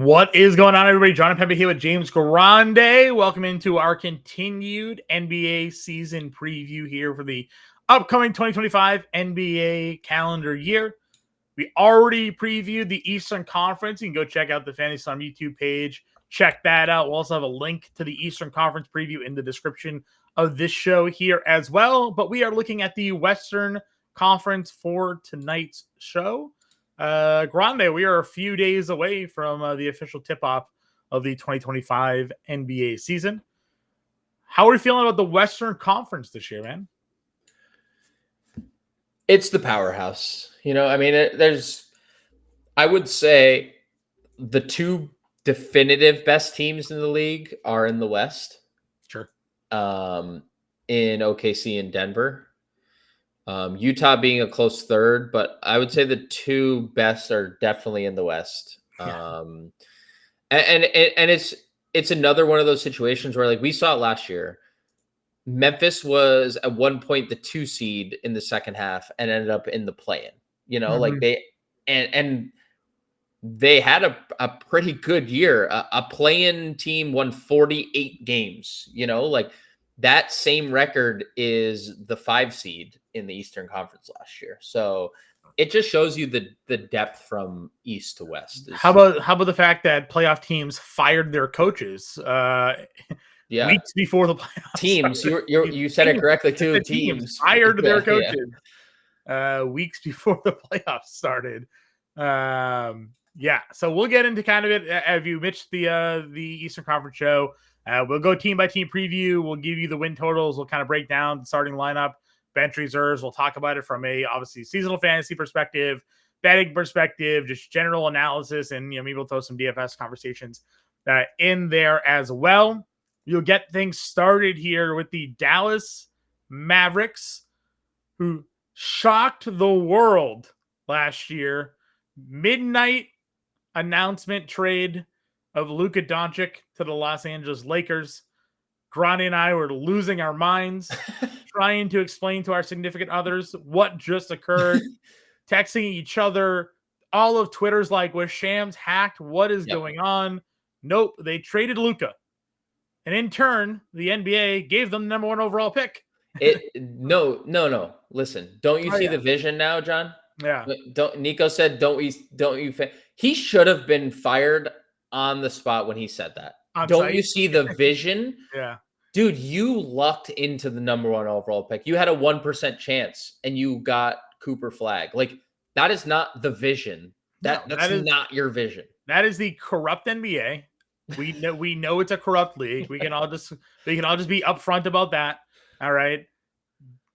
What is going on, everybody? John and Pepe here with James Grande. Welcome into our continued NBA season preview here for the upcoming 2025 NBA calendar year. We already previewed the Eastern Conference. You can go check out the Fantasy Storm YouTube page. Check that out. We'll also have a link to the Eastern Conference preview in the description of this show here as well. But we are looking at the Western Conference for tonight's show. Grande, we are a few days away from the official tip-off of the 2025 NBA season. How are we feeling about the Western Conference this year, man? It's the powerhouse. I would say the two definitive best teams in the league are in the West. Sure. In OKC and Denver. Utah being a close third, but I would say the two best are definitely in the West. Yeah. And it's another one of those situations where, like, we saw it last year. Memphis was at one point the 2 seed in the second half and ended up in the play-in. Like they had a pretty good year. A play-in team won 48 games. Like that same record is the 5 seed in the Eastern Conference last year. So it just shows you the depth from east to west. How about the fact that playoff teams fired their coaches? Weeks before the playoffs. Teams, you said it correctly too. Teams fired their coaches weeks before the playoffs started. So we'll get into kind of it. Have you missed the Eastern Conference show? We'll go team by team preview. We'll give you the win totals. We'll kind of break down the starting lineup, bench reserves. We'll talk about it from a obviously seasonal fantasy perspective, betting perspective, just general analysis, and maybe we'll throw some DFS conversations in there as well. You'll get things started here with the Dallas Mavericks, who shocked the world last year. Midnight announcement trade of Luka Doncic to the Los Angeles Lakers. Grande and I were losing our minds trying to explain to our significant others what just occurred, texting each other. All of Twitter's like, was Shams hacked? What is going on? Nope, they traded Luka. And in turn, the NBA gave them the number 1 overall pick. No. Listen, don't you see the vision now, John? Yeah. Nico said, don't you? He should have been fired on the spot when he said that. Don't you see the vision? Yeah. Dude, you lucked into the number 1 overall pick. You had a 1% chance and you got Cooper Flag. Like, that is not the vision. That's not your vision. That is the corrupt NBA. We know it's a corrupt league. We can all just be upfront about that. All right.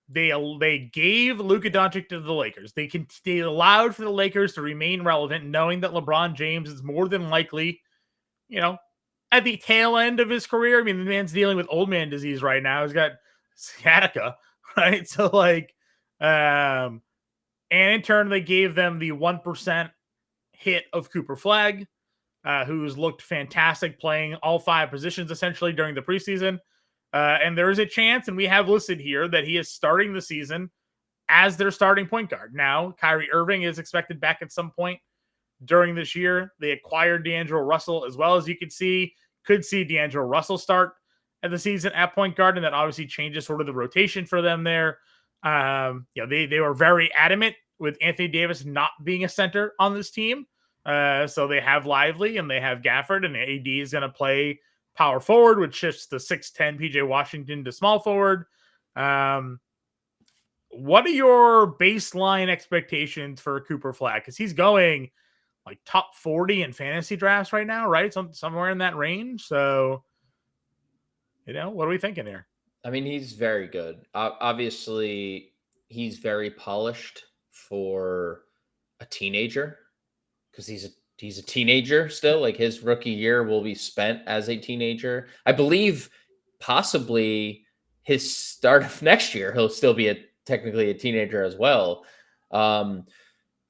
They gave Luka Doncic to the Lakers. They allowed for the Lakers to remain relevant, knowing that LeBron James is more than likely, at the tail end of his career. I mean, the man's dealing with old man disease right now. He's got sciatica, right? So and in turn, they gave them the 1% hit of Cooper Flag, who's looked fantastic playing all 5 positions essentially during the preseason. And there is a chance, and we have listed here, that he is starting the season as their starting point guard. Now, Kyrie Irving is expected back at some point during this year. They acquired D'Angelo Russell as well. As you could see D'Angelo Russell start at the season at point guard, and that obviously changes sort of the rotation for them there. They were very adamant with Anthony Davis not being a center on this team. So they have Lively and they have Gafford, and AD is going to play power forward, which shifts the 6'10" PJ Washington to small forward. What are your baseline expectations for Cooper Flag? Because he's going like top 40 in fantasy drafts right now, right? Somewhere in that range. So, what are we thinking here? I mean, he's very good. Obviously, he's very polished for a teenager because he's a teenager still. Like, his rookie year will be spent as a teenager. I believe possibly his start of next year, he'll still be technically a teenager as well.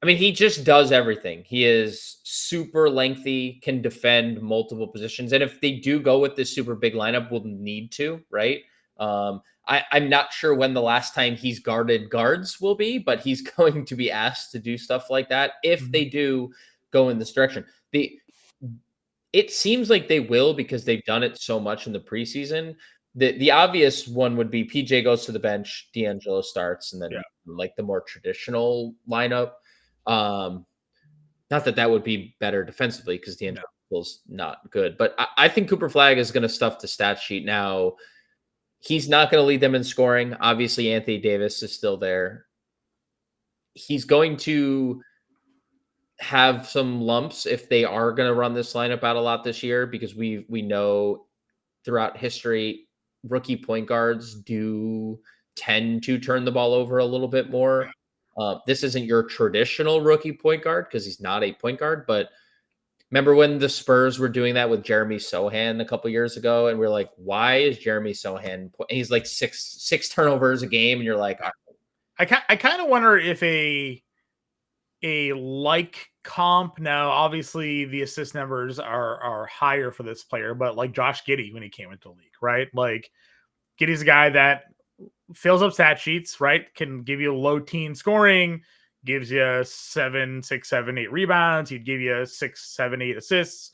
I mean, he just does everything. He is super lengthy, can defend multiple positions. And if they do go with this super big lineup, we'll need to, right? I'm not sure when the last time he's guarded guards will be, but he's going to be asked to do stuff like that if they do go in this direction. It seems like they will because they've done it so much in the preseason. The obvious one would be PJ goes to the bench, D'Angelo starts, and Yeah, then like the more traditional lineup. Um, Not that that would be better defensively because no, D'Angelo's not good, but I think Cooper Flag is going to stuff the stat sheet now. He's not going to lead them in scoring. Obviously, Anthony Davis is still there. He's going to have some lumps if they are going to run this lineup out a lot this year because we know throughout history rookie point guards do tend to turn the ball over a little bit more. This isn't your traditional rookie point guard because he's not a point guard, but remember when the Spurs were doing that with Jeremy Sohan a couple years ago, and we're like, why is Jeremy Sohan? He's like six turnovers a game, and you're like, I kind of wonder if a like comp now. Obviously, the assist numbers are higher for this player, but like Josh Giddey when he came into the league, right? Like Giddey's a guy that fills up stat sheets, right? Can give you low teen scoring, gives you 7, 6, 7, 8 rebounds. He'd give you 6, 7, 8 assists,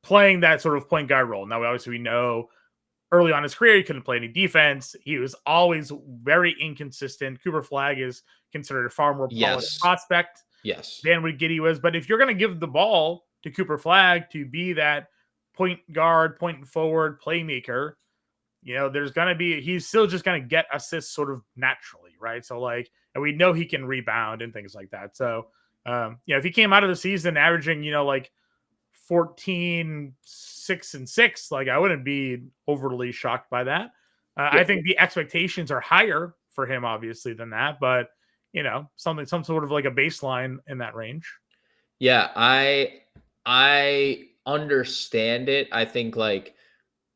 playing that sort of point guard role. Now, obviously, we know early on in his career, he couldn't play any defense. He was always very inconsistent. Cooper Flag is considered a far more polished yes, prospect yes, than what Giddey was. But if you're going to give the ball to Cooper Flag to be that point guard, point forward playmaker, there's going to be, he's still just going to get assists sort of naturally, right? So, like, and we know he can rebound and things like that. So, if he came out of the season averaging, like 14, 6, and 6, like, I wouldn't be overly shocked by that. yeah, I think the expectations are higher for him, obviously, than that, but, some sort of like a baseline in that range. yeah. I understand it. I think like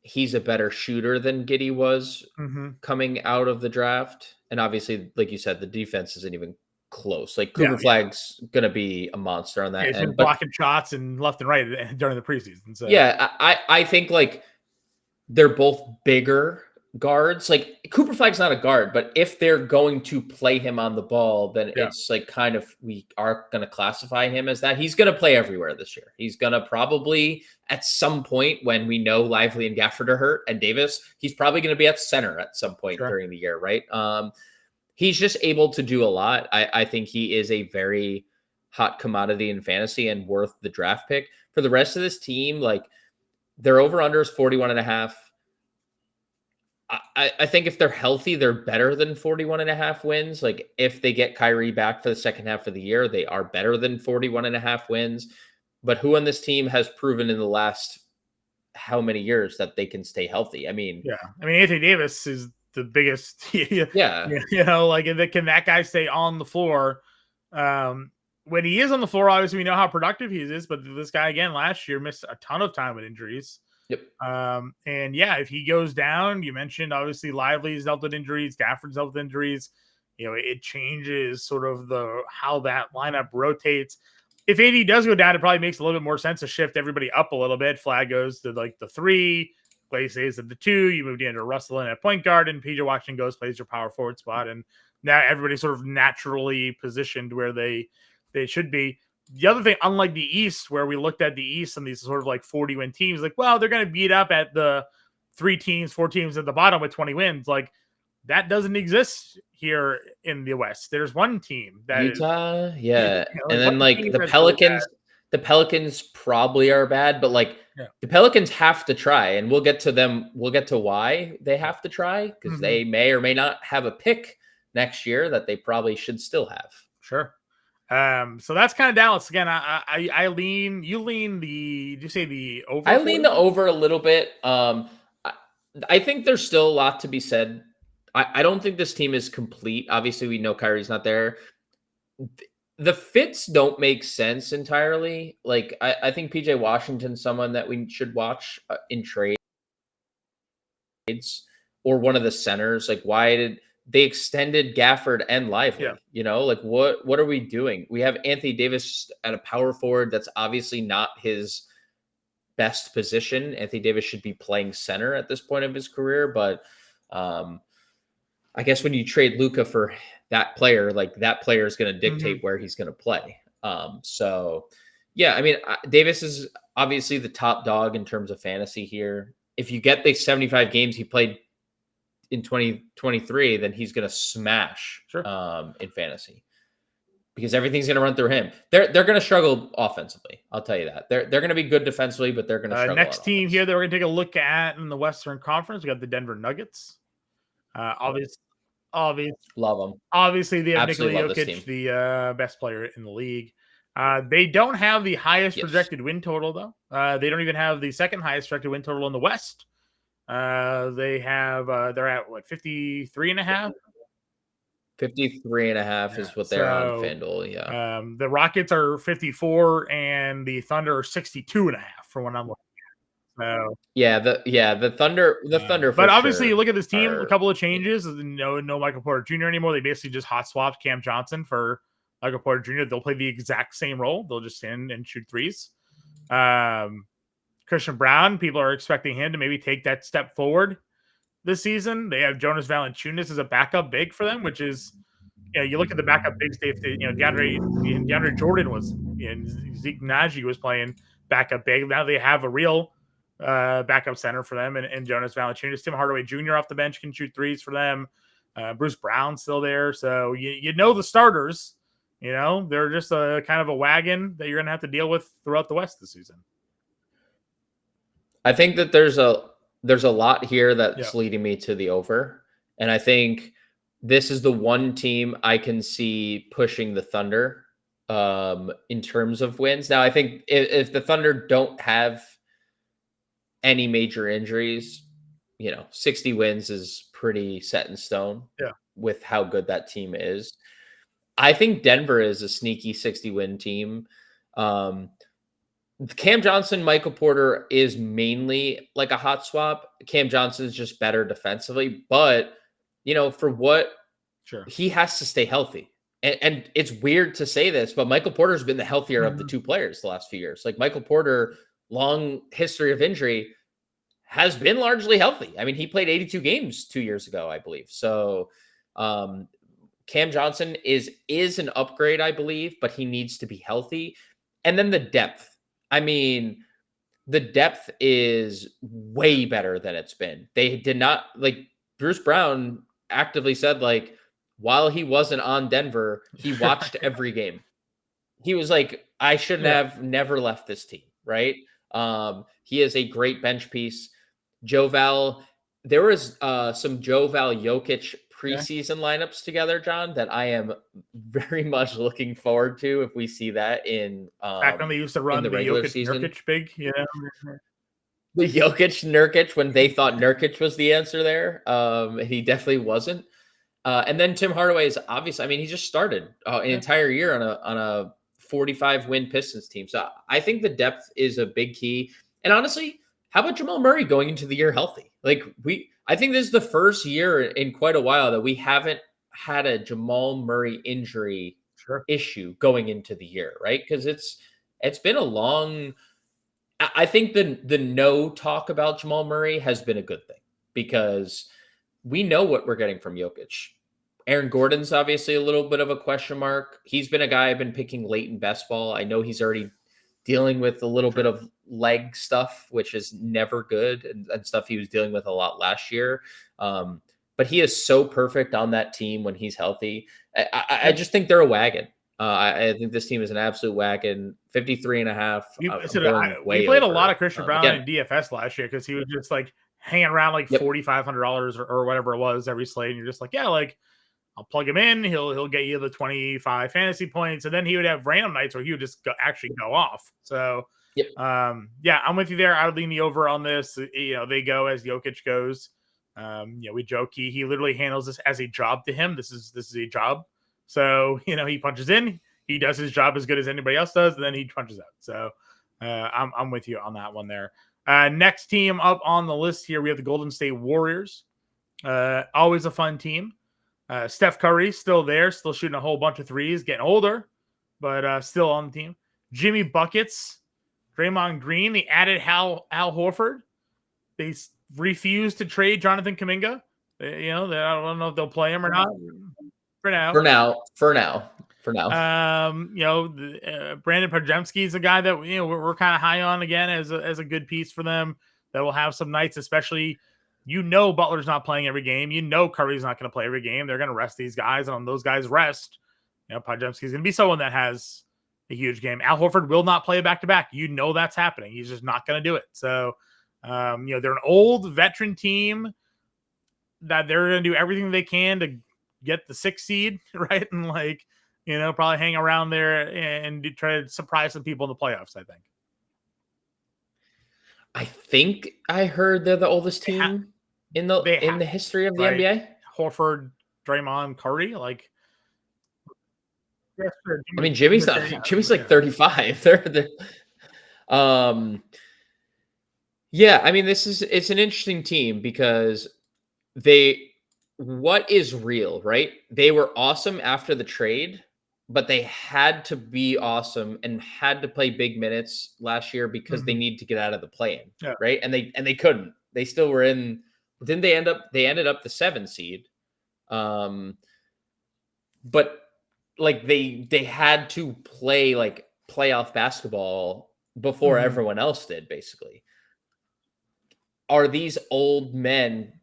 he's a better shooter than Giddy was Mm-hmm. coming out of the draft. And obviously, like you said, the defense isn't even close. Like Yeah, Cooper Flag's gonna be a monster on yeah, that he's been end. But blocking shots and left and right during the preseason. So, yeah, I think like they're both bigger guards. Like Cooper Flag's not a guard, but if they're going to play him on the ball, then yeah, it's like kind of we are going to classify him as that. He's going to play everywhere this year. He's going to probably at some point when we know Lively and Gafford are hurt and Davis, he's probably going to be at center at some point sure. during the year, right? He's just able to do a lot. I think he is a very hot commodity in fantasy and worth the draft pick. For the rest of this team, like their over under is 41 and a half. I think if they're healthy, they're better than 41 and a half wins. Like if they get Kyrie back for the second half of the year, they are better than 41 and a half wins. But who on this team has proven in the last how many years that they can stay healthy? I mean, Yeah. I mean, Anthony Davis is the biggest, yeah, like, can that guy stay on the floor? When he is on the floor, obviously we know how productive he is, but this guy again last year missed a ton of time with injuries. yep, And yeah, if he goes down, you mentioned obviously Lively's dealt with injuries, Gafford's dealt with injuries. It changes sort of how that lineup rotates. If AD does go down, it probably makes a little bit more sense to shift everybody up a little bit. Flag goes to like the 3, Clay stays at the 2. You moved into Russell in at point guard, and PJ Washington goes plays your power forward spot, and now everybody's sort of naturally positioned where they should be. The other thing, unlike the East, where we looked at the East and these sort of like 40-win teams, like, well, they're going to beat up at the 4 teams at the bottom with 20 wins. Like, that doesn't exist here in the West. There's one team that is, Utah, yeah, and one then like team that's really bad. The Pelicans probably are bad, but like Yeah. the Pelicans have to try, and we'll get to them. We'll get to why they have to try because Mhm. they may or may not have a pick next year that they probably should still have. Sure. So that's kind of Dallas again. I lean. You lean the. Did you say the over? I lean the over a little bit. I, I think there's still a lot to be said. I don't think this team is complete. Obviously, we know Kyrie's not there. The fits don't make sense entirely. Like I think PJ Washington's someone that we should watch in trades or one of the centers. Like why did they extended Gafford and Yeah. Lively? Like what are we doing? We have Anthony Davis at a power forward that's obviously not his best position. Anthony Davis should be playing center at this point of his career, but I guess when you trade Luca for that player, like that player is going to Mhm. dictate where he's going to play. So, yeah, I mean, Davis is obviously the top dog in terms of fantasy here. If you get the 75 games he played in 2023, then he's going to smash in fantasy because everything's going to run through him. They're going to struggle offensively. I'll tell you that. They're going to be good defensively, but they're going to struggle. Next team here that we're going to take a look at in the Western Conference, we got the Denver Nuggets. Obviously, love them. Obviously, they have Nikola Jokic, the best player in the league. They don't have the highest projected win total, though. They don't even have the second highest projected win total in the West. They have they're at what 53.5. 53.5 is what they're on FanDuel. Yeah. The Rockets are 54 and the Thunder are 62.5 for when I'm looking at. So the Thunder. But obviously, you look at this team. A couple of changes. No Michael Porter Jr. anymore. They basically just hot swapped Cam Johnson for Michael Porter Jr. They'll play the exact same role. They'll just stand and shoot threes. Christian Brown, people are expecting him to maybe take that step forward this season. They have Jonas Valanciunas as a backup big for them, which is, you look at the backup bigs. DeAndre Jordan was, Zeke Naji was playing backup big. Now they have a real backup center for them, and Jonas Valanciunas. Tim Hardaway Jr. off the bench can shoot threes for them. Bruce Brown's still there, so the starters. They're just a kind of a wagon that you're going to have to deal with throughout the West this season. I think that there's a lot here that's leading me to the over. And I think this is the one team I can see pushing the Thunder in terms of wins. Now, I think if the Thunder don't have any major injuries, 60 wins is pretty set in stone with how good that team is. I think Denver is a sneaky 60-win team. Cam Johnson, Michael Porter is mainly like a hot swap. Cam Johnson is just better defensively, but for what he has to stay healthy. And it's weird to say this, but Michael Porter's been the healthier of the two players the last few years. Like Michael Porter, long history of injury, has been largely healthy. I mean, he played 82 games 2 years ago, I believe. So Cam Johnson is an upgrade, I believe, but he needs to be healthy. And then the depth. I mean, the depth is way better than it's been. They did not, Bruce Brown actively said, while he wasn't on Denver, he watched every game. He was like, I should have never left this team, right? He is a great bench piece. There was some Val Jokic preseason lineups together, John, that I am very much looking forward to if we see that in back when they used to run the regular Jokic season. Nurkic big, the Jokic Nurkic when they thought Nurkic was the answer there. He definitely wasn't. And then Tim Hardaway is obviously, I mean, he just started an entire year on a 45-win Pistons team. So I think the depth is a big key. And honestly, how about Jamal Murray going into the year healthy? I think this is the first year in quite a while that we haven't had a Jamal Murray injury issue going into the year, right? Because it's been a long. I think the no talk about Jamal Murray has been a good thing because we know what we're getting from Jokic. Aaron Gordon's obviously a little bit of a question mark. He's been a guy I've been picking late in best ball. I know he's already dealing with a little bit of leg stuff, which is never good, and stuff he was dealing with a lot last year. But he is so perfect on that team when he's healthy. I just think they're a wagon. I think this team is an absolute wagon. 53.5. We played a lot of Christian Brown in DFS last year because he was just hanging around $4,500 or whatever it was every slate. And you're just I'll plug him in. He'll get you the 25 fantasy points, and then he would have random nights where he would just actually go off. So, I'm with you there. I would lean the over on this. They go as Jokic goes. We joke he literally handles this as a job to him. This is a job. So he punches in. He does his job as good as anybody else does, and then he punches out. So, I'm with you on that one there. Next team up on the list here, we have the Golden State Warriors. Always a fun team. Steph Curry still there, still shooting a whole bunch of threes, getting older, but still on the team. Jimmy Buckets, Draymond Green. They added Al Horford. They refused to trade Jonathan Kuminga. I don't know if they'll play him or not. For now. for now. Brandon Pajemski is a guy that we're kind of high on again as a good piece for them that will have some nights, especially. Butler's not playing every game. Curry's not going to play every game. They're going to rest these guys, and on those guys rest, Pajemski's going to be someone that has a huge game. Al Horford will not play a back-to-back. That's happening. He's just not going to do it. So, they're an old veteran team that they're going to do everything they can to get the 6th seed, right? And probably hang around there and try to surprise some people in the playoffs, I think I heard they're the oldest team in the history of the NBA. Horford, Draymond, Curry, I mean, Jimmy's like 35. They're yeah, I mean, it's an interesting team because what is real, right? They were awesome after the trade, but they had to be awesome and had to play big minutes last year because they need to get out of the play-in, right? And they couldn't. They still were in. Didn't they ended up the 7 seed. But they had to play playoff basketball before everyone else did, basically. Are these old men,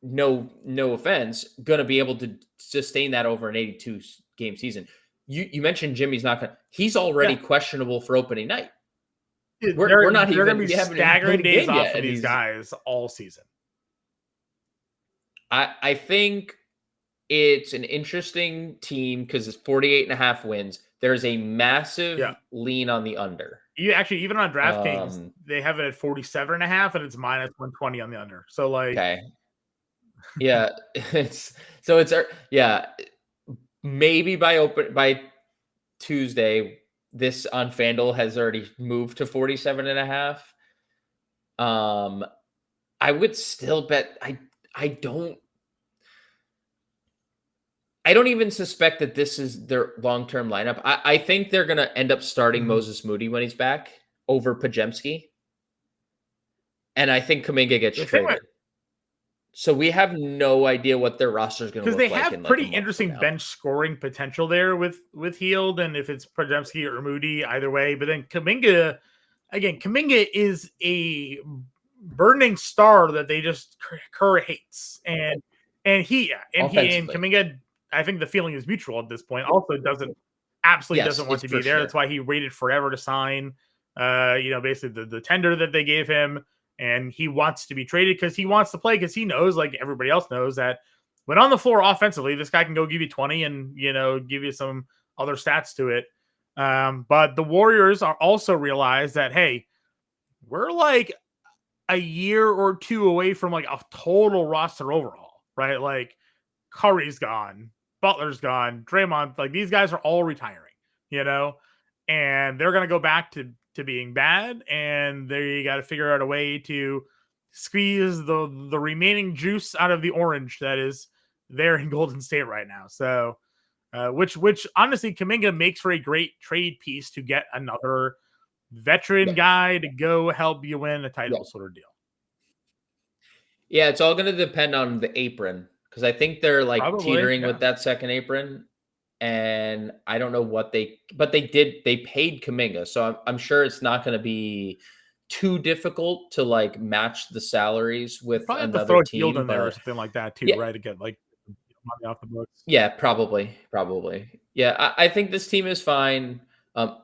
no offense, going to be able to sustain that over an 82 game season? You mentioned Jimmy's not going to. He's already questionable for opening night. We're not even going to be staggering days off for these guys all season. I think it's an interesting team because it's 48.5 wins. There's a massive lean on the under. Even on DraftKings, they have it at 47.5 and it's minus 120 on the under. So okay. Yeah, maybe by Tuesday, this on FanDuel has already moved to 47.5. I would still bet. I don't even suspect that this is their long-term lineup. I think they're going to end up starting Moses Moody when he's back over Pajemski. And I think Kuminga gets traded. So we have no idea what their roster is going to look like. Because they have pretty interesting bench scoring potential there with Hield, and if it's Pajemski or Moody, either way. But then Kuminga is a burning star that they just Kerr hates, and Kuminga. I think the feeling is mutual at this point. Also, doesn't want to be there. Sure. That's why he waited forever to sign. Basically the tender that they gave him. And he wants to be traded because he wants to play because he knows, like everybody else knows, that when on the floor offensively, this guy can go give you 20 and, give you some other stats to it. But the Warriors are also realize that, hey, we're like a year or two away from like a total roster overhaul, right? Like Curry's gone, Butler's gone, Draymond, these guys are all retiring, and they're going to go back to being bad, and you got to figure out a way to squeeze the remaining juice out of the orange that is there in Golden State right now. So, which honestly, Kuminga makes for a great trade piece to get another veteran guy to go help you win a title sort of deal. Yeah, it's all going to depend on the apron because I think they're teetering with that second apron. And I don't know what they paid Kuminga. So I'm sure it's not going to be too difficult to match the salaries with another team. Hield in there or something like that too, right? To get money off the books. Yeah, probably. Yeah, I think this team is fine.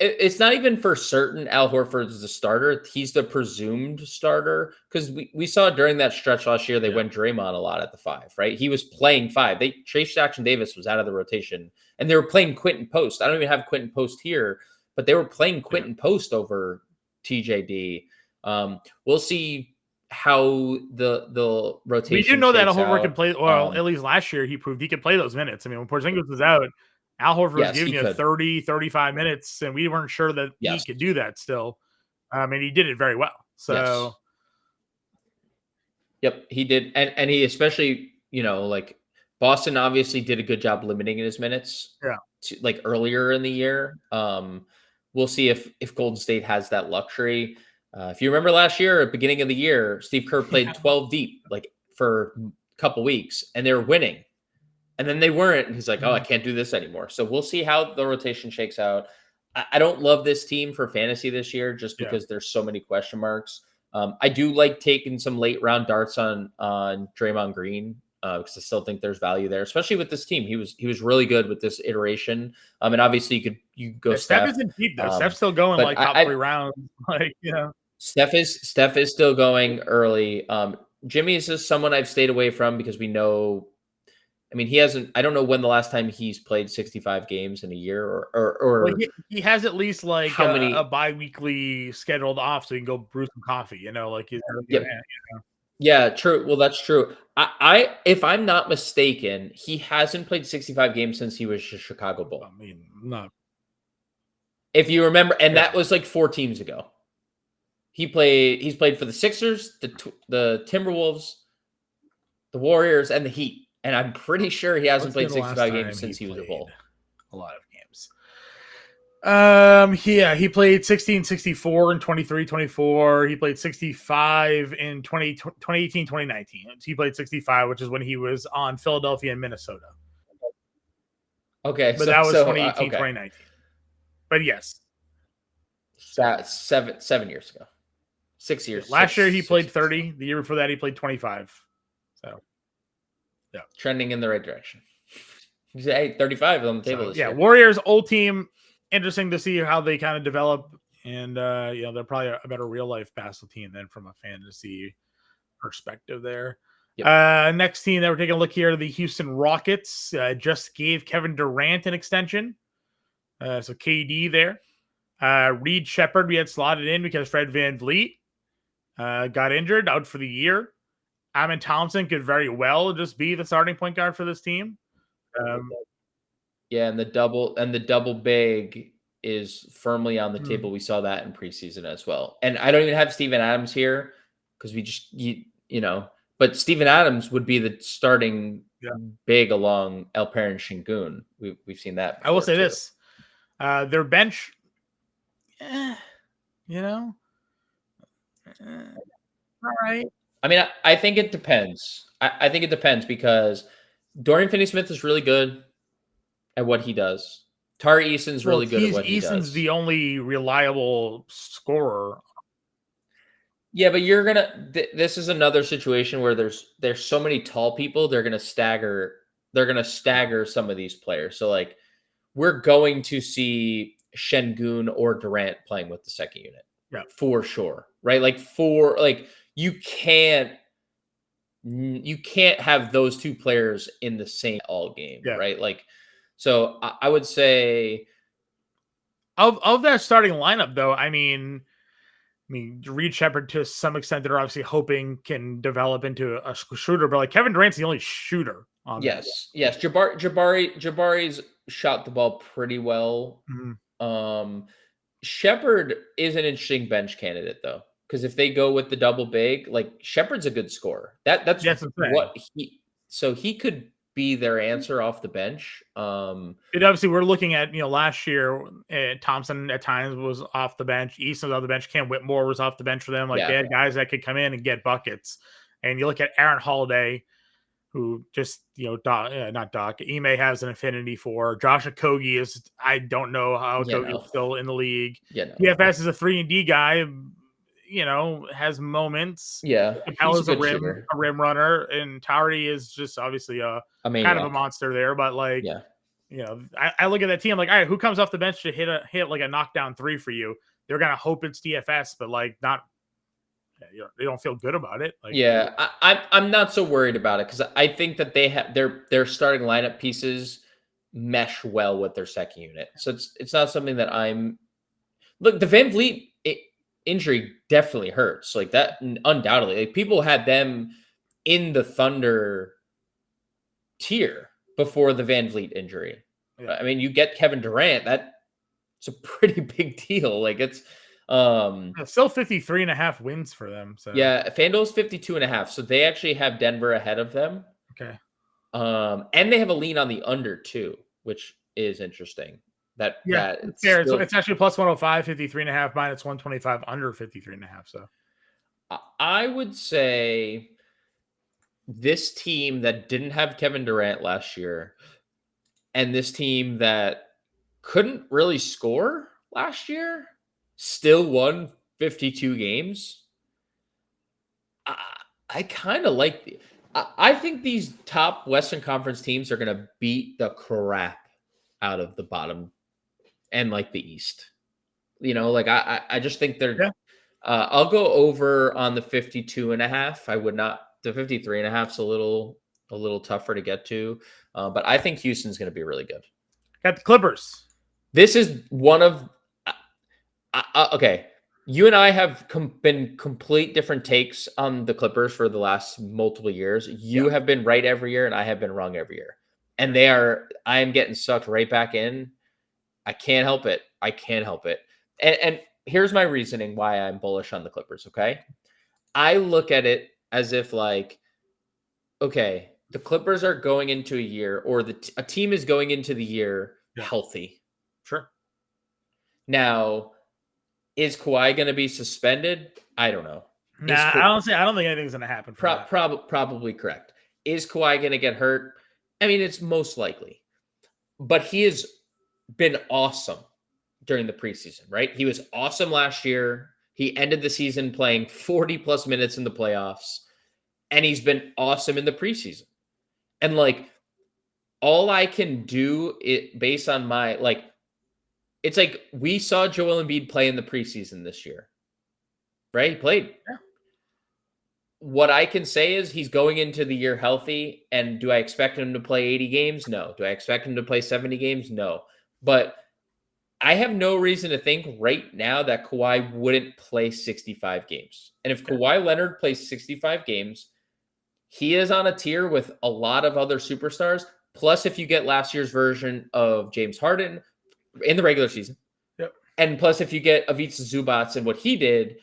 It's not even for certain Al Horford's the starter. He's the presumed starter because we saw during that stretch last year, they went Draymond a lot at the 5, right? He was playing 5. Chase Jackson Davis was out of the rotation and they were playing Quentin Post. I don't even have Quentin Post here, but they were playing Quentin Post over TJD. We'll see how the rotation. We do know that Al Horford can play. Well, at least last year he proved he could play those minutes. I mean, when Porzingis was out, Al Horford was giving you 30, 35 minutes, and we weren't sure that he could do that still. And he did it very well. So, yep, he did. And he especially, Boston obviously did a good job limiting his minutes earlier in the year. We'll see if Golden State has that luxury. If you remember last year, at the beginning of the year, Steve Kerr played 12 deep, for a couple weeks, and they were winning. And then they weren't. And he's like, oh, I can't do this anymore. So we'll see how the rotation shakes out. I don't love this team for fantasy this year just because there's so many question marks. I do like taking some late round darts on Draymond Green because I still think there's value there, especially with this team. He was really good with this iteration. And obviously you go Steph Steph. isn't deep though. Steph's still going like top 3 rounds. Like, Steph is still going early. Jimmy is just someone I've stayed away from because we know. I mean, he hasn't. I don't know when the last time he's played 65 games in a year, or well, he has at least like how many a bi-weekly scheduled off, so you can go brew some coffee. Like he's Yeah, true. Well, that's true. I if I'm not mistaken, he hasn't played 65 games since he was a Chicago Bull. I mean, not if you remember, and that was like 4 teams ago. He's played for the Sixers, the Timberwolves, the Warriors, and the Heat. And I'm pretty sure he hasn't played 65 games since he was a Bull. A lot of games. He played 16-64 in 23-24. He played 65 in 2018-2019. He played 65, which is when he was on Philadelphia and Minnesota. Okay, but that was 2018-2019. But yes, 7 years ago. 6 years. Last year he played 30. The year before that he played 25. So yeah, trending in the right direction. Hey, 35 on the table this year. Warriors old team. Interesting to see how they kind of develop, and they're probably a better real life basketball team than from a fantasy perspective there. Yep. Next team that we're taking a look here, the Houston Rockets just gave Kevin Durant an extension. So KD there. Reed Shepherd we had slotted in because Fred VanVleet got injured, out for the year. Amin Thompson could very well just be the starting point guard for this team. And the double big is firmly on the table. We saw that in preseason as well. And I don't even have Steven Adams here because we just but Steven Adams would be the starting big along Alperen Şengün. We've seen that before, I will say this. Their bench, all right. I mean, I think it depends. I think it depends because Dorian Finney-Smith is really good at what he does. Tari Eason's really good at what he does. Eason's the only reliable scorer. Yeah, but you're gonna. This is another situation where there's so many tall people. They're gonna stagger. They're gonna stagger some of these players. So like, we're going to see Şengün or Durant playing with the second unit. Yeah, for sure. Right? You can't have those two players in the same all game. Yeah. Right? Like, so I would say of that starting lineup, though. I mean, Reed Shepherd to some extent they're obviously hoping can develop into a shooter, but like Kevin Durant's the only shooter on Yes. Jabari's shot the ball pretty well. Mm-hmm. Shepherd is an interesting bench candidate though, because if they go with the double big, like Shepherd's a good scorer. That's what he could be their answer off the bench. Obviously we're looking at last year Thompson at times was off the bench, Easton was off the bench, Cam Whitmore was off the bench for them. Like they had guys that could come in and get buckets. And you look at Aaron Holiday, who just not Doc Ime has an affinity for. Josh Okogie is, I don't know how Okogie is still in the league. DFS is a 3-and-D guy. Has moments. Capel is a rim runner, and Tari is just obviously a kind of a monster there. But like, I look at that team, I'm like, all right, who comes off the bench to hit like a knockdown 3 for you? They're gonna hope it's DFS, but like not. They don't feel good about it. Like, I'm not so worried about it because I think that they have their starting lineup pieces mesh well with their second unit. So it's not something that I'm. Look, the VanVleet injury definitely hurts, like that undoubtedly. Like people had them in the Thunder tier before the VanVleet injury. I mean, you get Kevin Durant, that's a pretty big deal. Like it's still 53.5 wins for them. So FanDuel's 52.5. So they actually have Denver ahead of them. Okay. And they have a lean on the under too, which is interesting. It's fair. So it's actually plus 105, 53.5, minus 125, under 53.5. So I would say this team that didn't have Kevin Durant last year and this team that couldn't really score last year still won 52 games. I kind of like I think these top Western Conference teams are going to beat the crap out of the bottom and like the East. Like I just think they're Yeah. I'll go over on the 52.5. I would not. The 53.5 is a little tougher to get to, but I think Houston's going to be really good. Got the Clippers. This is one of okay. You and I have been complete different takes on the Clippers for the last multiple years. You have been right every year, and I have been wrong every year. And I am getting sucked right back in. I can't help it. I can't help it. And here's my reasoning why I'm bullish on the Clippers, okay? I look at it as if like, okay, the Clippers are going into a year, or a team is going into the year healthy. Sure. Now, is Kawhi going to be suspended? I don't know. Nah, I don't think anything's going to happen. Probably correct. Is Kawhi going to get hurt? I mean, it's most likely. But he has been awesome during the preseason, right? He was awesome last year. He ended the season playing 40 plus minutes in the playoffs, and he's been awesome in the preseason. And like, all I can do it based on my it's like we saw Joel Embiid play in the preseason this year, right? He played. Yeah. What I can say is he's going into the year healthy. And do I expect him to play 80 games? No. Do I expect him to play 70 games? No. But I have no reason to think right now that Kawhi wouldn't play 65 games. And if Kawhi Leonard plays 65 games, he is on a tier with a lot of other superstars. Plus, if you get last year's version of James Harden in the regular season, and plus if you get Ivica Zubac and what he did,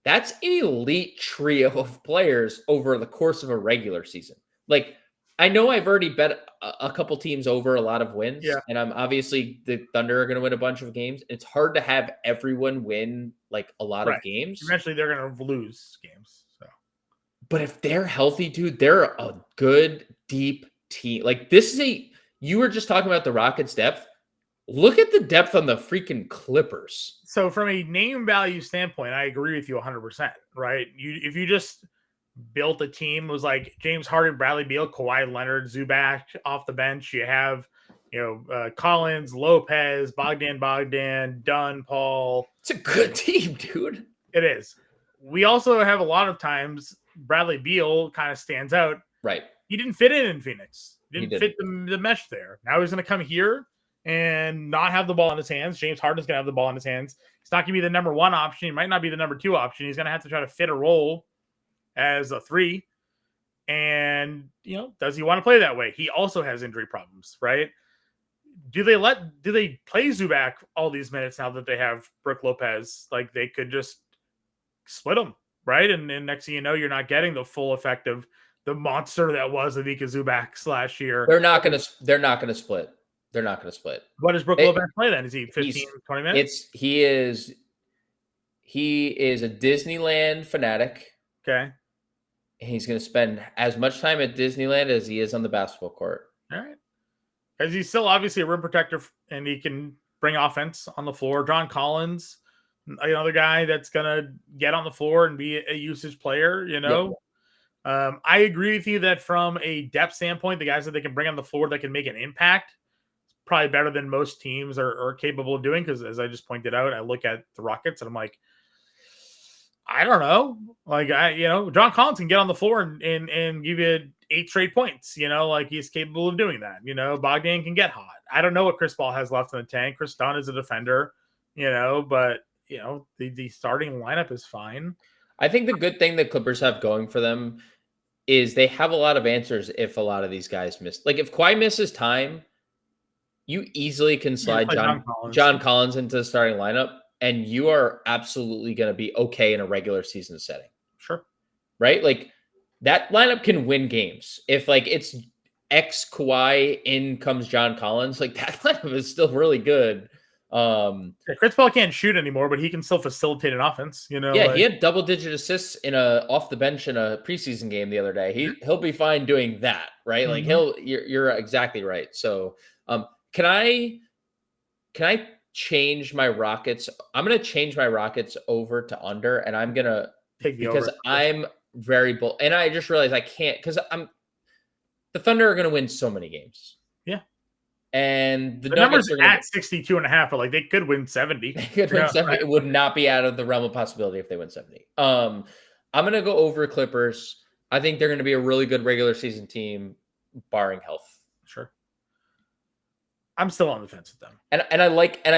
that's an elite trio of players over the course of a regular season. Like, I know I've already bet a couple teams over a lot of wins, and I'm obviously the Thunder are going to win a bunch of games. It's hard to have everyone win like a lot of games. Eventually, they're going to lose games. So, but if they're healthy, dude, they're a good deep team. Like you were just talking about the Rockets' depth. Look at the depth on the freaking Clippers. So from a name value standpoint, I agree with you 100%, right? If you just built a team, was like James Harden, Bradley Beal, Kawhi Leonard, Zubac off the bench. You have, Collins, Lopez, Bogdan, Dunn, Paul. It's a good team, dude. It is. We also have a lot of times Bradley Beal kind of stands out. Right. He didn't fit in Phoenix. He didn't fit the mesh there. Now he's going to come here and not have the ball in his hands. James Harden's going to have the ball in his hands. He's not going to be the number one option. He might not be the number two option. He's going to have to try to fit a role as a three. And, does he want to play that way? He also has injury problems, right? Do they play Zubac all these minutes now that they have Brook Lopez? Like, they could just split them, right? And next thing you know, you're not getting the full effect of the monster that was Ivica Zubac last year. They're not going to split. They're not going to split. What does Brook Lopez play then? Is he 15, 20 minutes? He is a Disneyland fanatic. Okay. He's going to spend as much time at Disneyland as he is on the basketball court. All right. Because he's still obviously a rim protector and he can bring offense on the floor. John Collins, another guy that's going to get on the floor and be a usage player, Yep. I agree with you that from a depth standpoint, the guys that they can bring on the floor that can make an impact, probably better than most teams are capable of doing. Because as I just pointed out, I look at the Rockets and I'm like, I don't know. Like, John Collins can get on the floor and give you 8 straight points. Like he's capable of doing that. Bogdan can get hot. I don't know what Chris Paul has left in the tank. Chris Dunn is a defender. But the starting lineup is fine. I think the good thing the Clippers have going for them is they have a lot of answers if a lot of these guys miss. Like if Kawhi misses time, you easily can slide John Collins into the starting lineup, and you are absolutely going to be okay in a regular season setting. Sure. Right? Like that lineup can win games. If like it's X Kawhi, in comes John Collins, like that lineup is still really good. Chris Paul can't shoot anymore, but he can still facilitate an offense. Yeah, he had double-digit assists in a off the bench in a preseason game the other day. He'll be fine doing that, right? Like you're exactly right. So, can I change my Rockets? I'm gonna change my Rockets over to under, and I'm gonna take the because over. I'm very bull, and I just realized I can't because the Thunder are gonna win so many games. Yeah. And the numbers Nuggets are gonna at 62.5, but like they could win 70. They could win 70. Right. It would not be out of the realm of possibility if they win 70. I'm gonna go over Clippers. I think they're gonna be a really good regular season team, barring health. Sure. I'm still on the fence with them. And I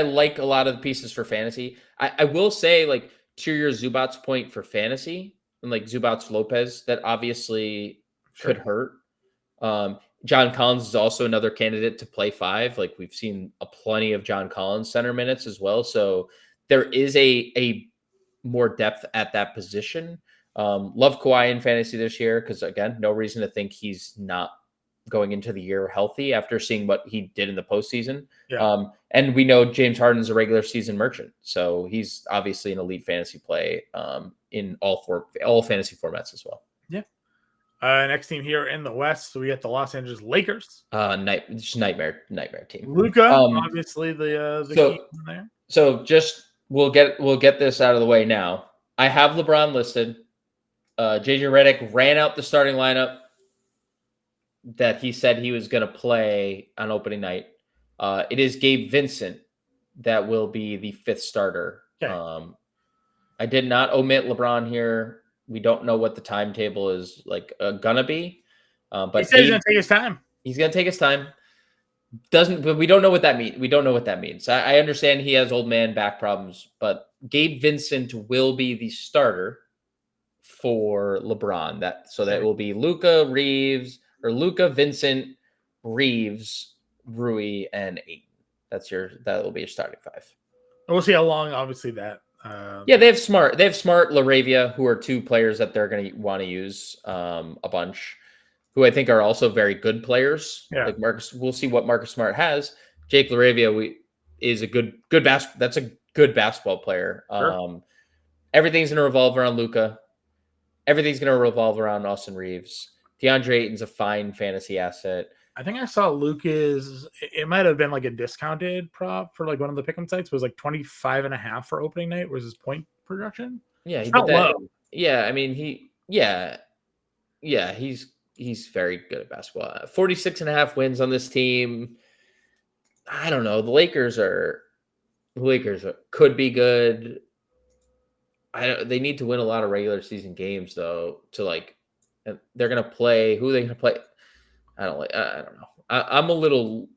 like a lot of the pieces for fantasy. I will say, like, to your Zubac's point for fantasy, and like Zubac's Lopez, that obviously could hurt. John Collins is also another candidate to play 5. Like, we've seen plenty of John Collins center minutes as well. So there is a more depth at that position. Love Kawhi in fantasy this year because, again, no reason to think he's not going into the year healthy after seeing what he did in the postseason. Yeah. And we know James Harden's a regular season merchant. So he's obviously an elite fantasy play in all fantasy formats as well. Yeah. Next team here in the West, so we got the Los Angeles Lakers. Nightmare team. Luka, obviously the key in there. So just we'll get this out of the way now. I have LeBron listed. JJ Redick ran out the starting lineup that he said he was going to play on opening night. It is Gabe Vincent that will be the 5th starter. Okay. I did not omit LeBron here. We don't know what the timetable is gonna be, but he said he's gonna take his time. He's gonna take his time. But we don't know what that means. We don't know what that means. I understand he has old man back problems, but Gabe Vincent will be the starter for LeBron. That will be Luka, Vincent, Reeves, Rui, and Ayton. That will be your starting 5. We'll see how long. Obviously, that. They have Smart, LaRavia, who are 2 players that they're going to want to use a bunch, who I think are also very good players. Yeah. Like Marcus, we'll see what Marcus Smart has. Jake LaRavia is a good that's a good basketball player. Sure. Everything's going to revolve around Luka. Everything's going to revolve around Austin Reeves. DeAndre Ayton's a fine fantasy asset. I think I saw Luka's. It might have been like a discounted prop for like one of the pick'em sites. It was like 25.5 for opening night. Was his point projection? Yeah, he did that. Low. Yeah, I mean he's very good at basketball. 46.5 wins on this team. I don't know. The Lakers could be good. They need to win a lot of regular season games though they're gonna play. Who are they gonna play? I don't know. I'm a little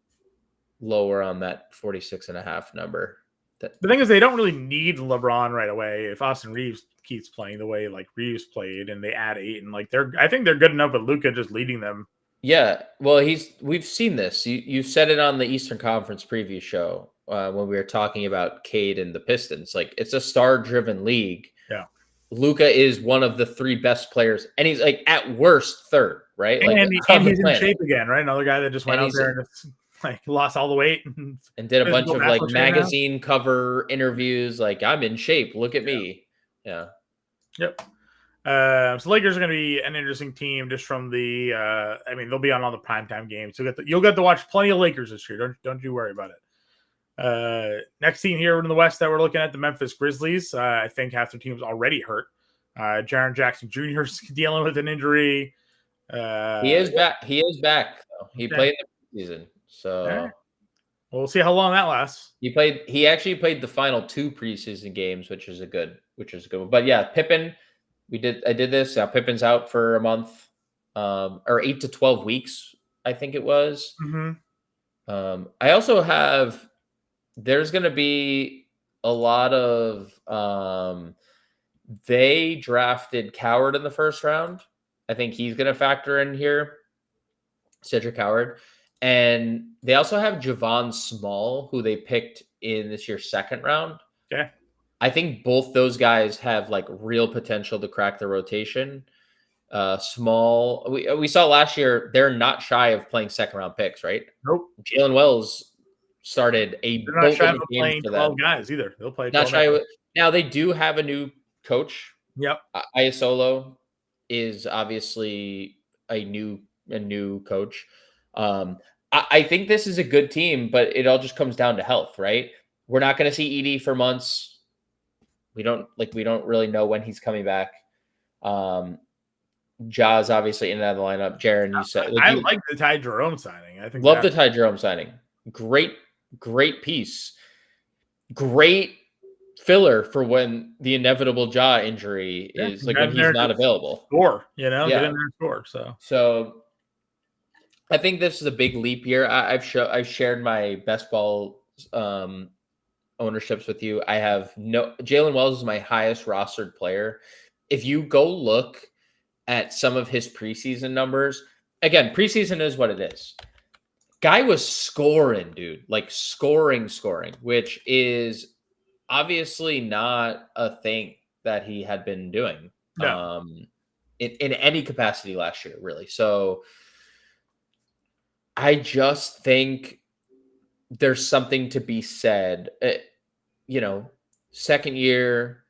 lower on that 46.5 number. The thing is, they don't really need LeBron right away. If Austin Reeves keeps playing the way like Reeves played, and they add Ayton, I think they're good enough with Luka just leading them. Yeah, well, we've seen this. You said it on the Eastern Conference preview show when we were talking about Cade and the Pistons. Like, it's a star-driven league. Yeah. Luka is one of the 3 best players, and he's at worst 3rd, right? And he's in shape again, right? Another guy that just went out there and just lost all the weight and did a bunch of magazine cover interviews. I'm in shape. Look at me. Yeah. Yep. So Lakers are going to be an interesting team just from the. They'll be on all the primetime games. So you'll get to watch plenty of Lakers this year. Don't you worry about it. Next team here in the West that we're looking at, the Memphis Grizzlies. I think half their team's already hurt. Jaren Jackson Jr. is dealing with an injury. He is back. Though. He played in the season, so well, we'll see how long that lasts. He actually played the final 2 preseason games, which is a good one. But yeah, Pippen. I did this. Pippen's out for a month, or 8 to 12 weeks, I think it was. Mm-hmm. I also have. There's going to be a lot of. They drafted Coward in the first round. I think he's going to factor in here. Cedric Howard. And they also have Javon Small, who they picked in this year's 2nd round. Okay. I think both those guys have real potential to crack the rotation. Small, we saw last year, they're not shy of playing 2nd round picks, right? Nope. Jalen Wells started They're not both shy of of the games playing for 12 them. guys either. They'll play Not 12 shy. men. Now they do have a new coach. Yep. Iasolo is obviously a new coach. I think this is a good team, but it all just comes down to health, right? We're not going to see Edie for months. We don't really know when he's coming back. Ja's obviously in and out of the lineup. Jaron, you said I like the Ty Jerome signing. I think love the Ty Jerome signing. Great piece. Great filler for when the inevitable jaw injury is like when he's not available. Score, get in there Yeah. and score. So I think this is a big leap year. I've shared my best ball ownerships with you. I have Jalen Wells is my highest rostered player. If you go look at some of his preseason numbers, again, preseason is what it is. Guy was scoring, dude, like scoring, which is obviously not a thing that he had been doing in any capacity last year, really. So I just think there's something to be said. Second year,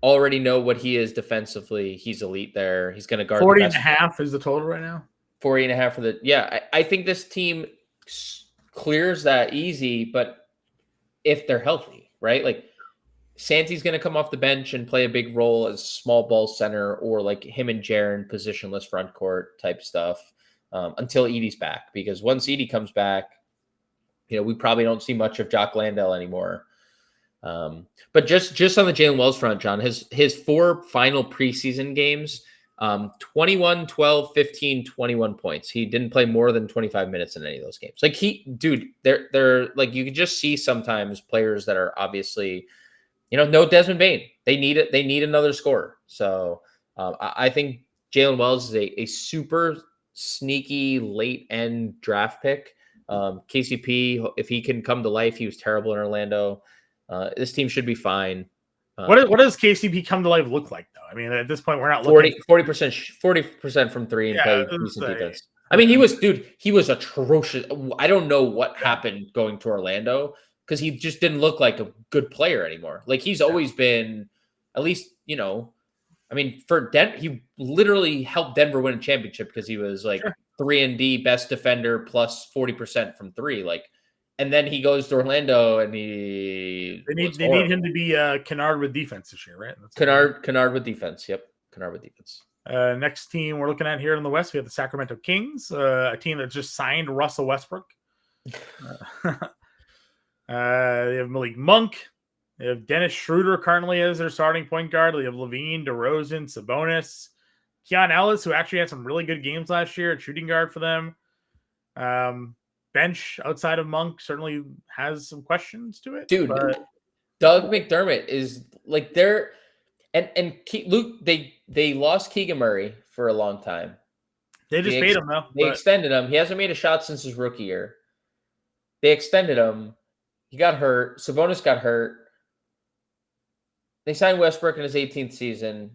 already know what he is defensively. He's elite there. He's going to guard 40 the and best. a half is the total right now. 40 and a half for the, yeah. I think this team clears that easy, but if they're healthy, right? Like Santi's going to come off the bench and play a big role as small ball center, or like him and Jaren positionless front court type stuff until Edie's back. Because once Edie comes back, we probably don't see much of Jock Landale anymore. But just on the Jalen Wells front, John, his 4 final preseason games, 21, 12, 15, 21 points. He didn't play more than 25 minutes in any of those games. Like they're like, you can just see sometimes players that are obviously, no Desmond Bane. They need another scorer. So I think Jalen Wells is a super sneaky late end draft pick. KCP, if he can come to life, he was terrible in Orlando. This team should be fine. What does KCP come to life look like, though? I mean, at this point, we're not looking 40% from three and play decent defense. I mean, he was atrocious. I don't know what happened going to Orlando, because he just didn't look like a good player anymore. Like he's always been, at least, I mean, he literally helped Denver win a championship because he was like 3-and-D best defender plus 40% from 3. Like, and then he goes to Orlando and they need him to be Kennard with defense this year, right? Kennard with defense. Yep, Kennard with defense. Next team we're looking at here in the West, we have the Sacramento Kings, a team that just signed Russell Westbrook. They have Malik Monk. They have Dennis Schroeder currently as their starting point guard. They have Levine, DeRozan, Sabonis, Keon Ellis, who actually had some really good games last year at shooting guard for them. Bench outside of Monk certainly has some questions to it. Dude, Doug McDermott is like there, and Luke, they lost Keegan Murray for a long time. They just paid him, though. They extended him. He hasn't made a shot since his rookie year. They extended him. He got hurt. Sabonis got hurt. They signed Westbrook in his 18th season.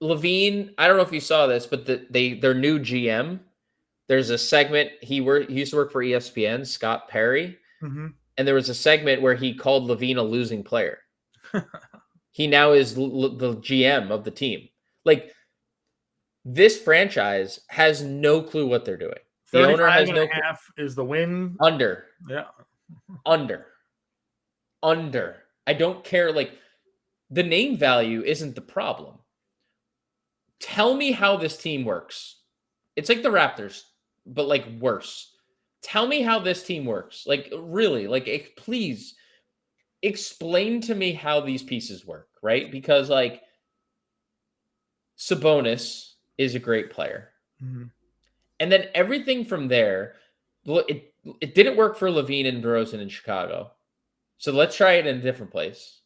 Levine, I don't know if you saw this, but their new GM, there's a segment, he used to work for ESPN, Scott Perry, and there was a segment where he called Levine a losing player. He now is the GM of the team. Like, this franchise has no clue what they're doing. The owner has no clue. Is the win under. Yeah. Under. I don't care. Like, the name value isn't the problem. Tell me how this team works. It's like the Raptors, but like worse. Tell me how this team works. Like, really, like, please explain to me how these pieces work, right? Because like Sabonis is a great player. And then everything from there, it didn't work for Levine and DeRozan in Chicago. So let's try it in a different place.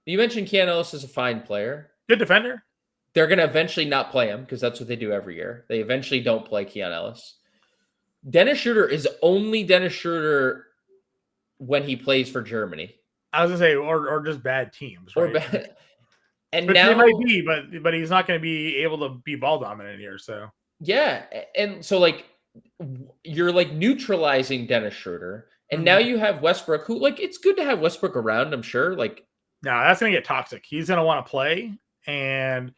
You mentioned Keon Ellis is a fine player. Good defender. They're going to eventually not play him because that's what they do every year. They eventually don't play Keon Ellis. Dennis Schroeder is only Dennis Schroeder when he plays for Germany. I was going to say, or just bad teams. Right? Or bad. And but now it might be, but he's not going to be able to be ball dominant here. So yeah, and so like you're like neutralizing Dennis Schroeder, and Mhm. now you have Westbrook, who like it's good to have Westbrook around. I'm sure, like No, that's gonna get toxic. He's gonna want to play, and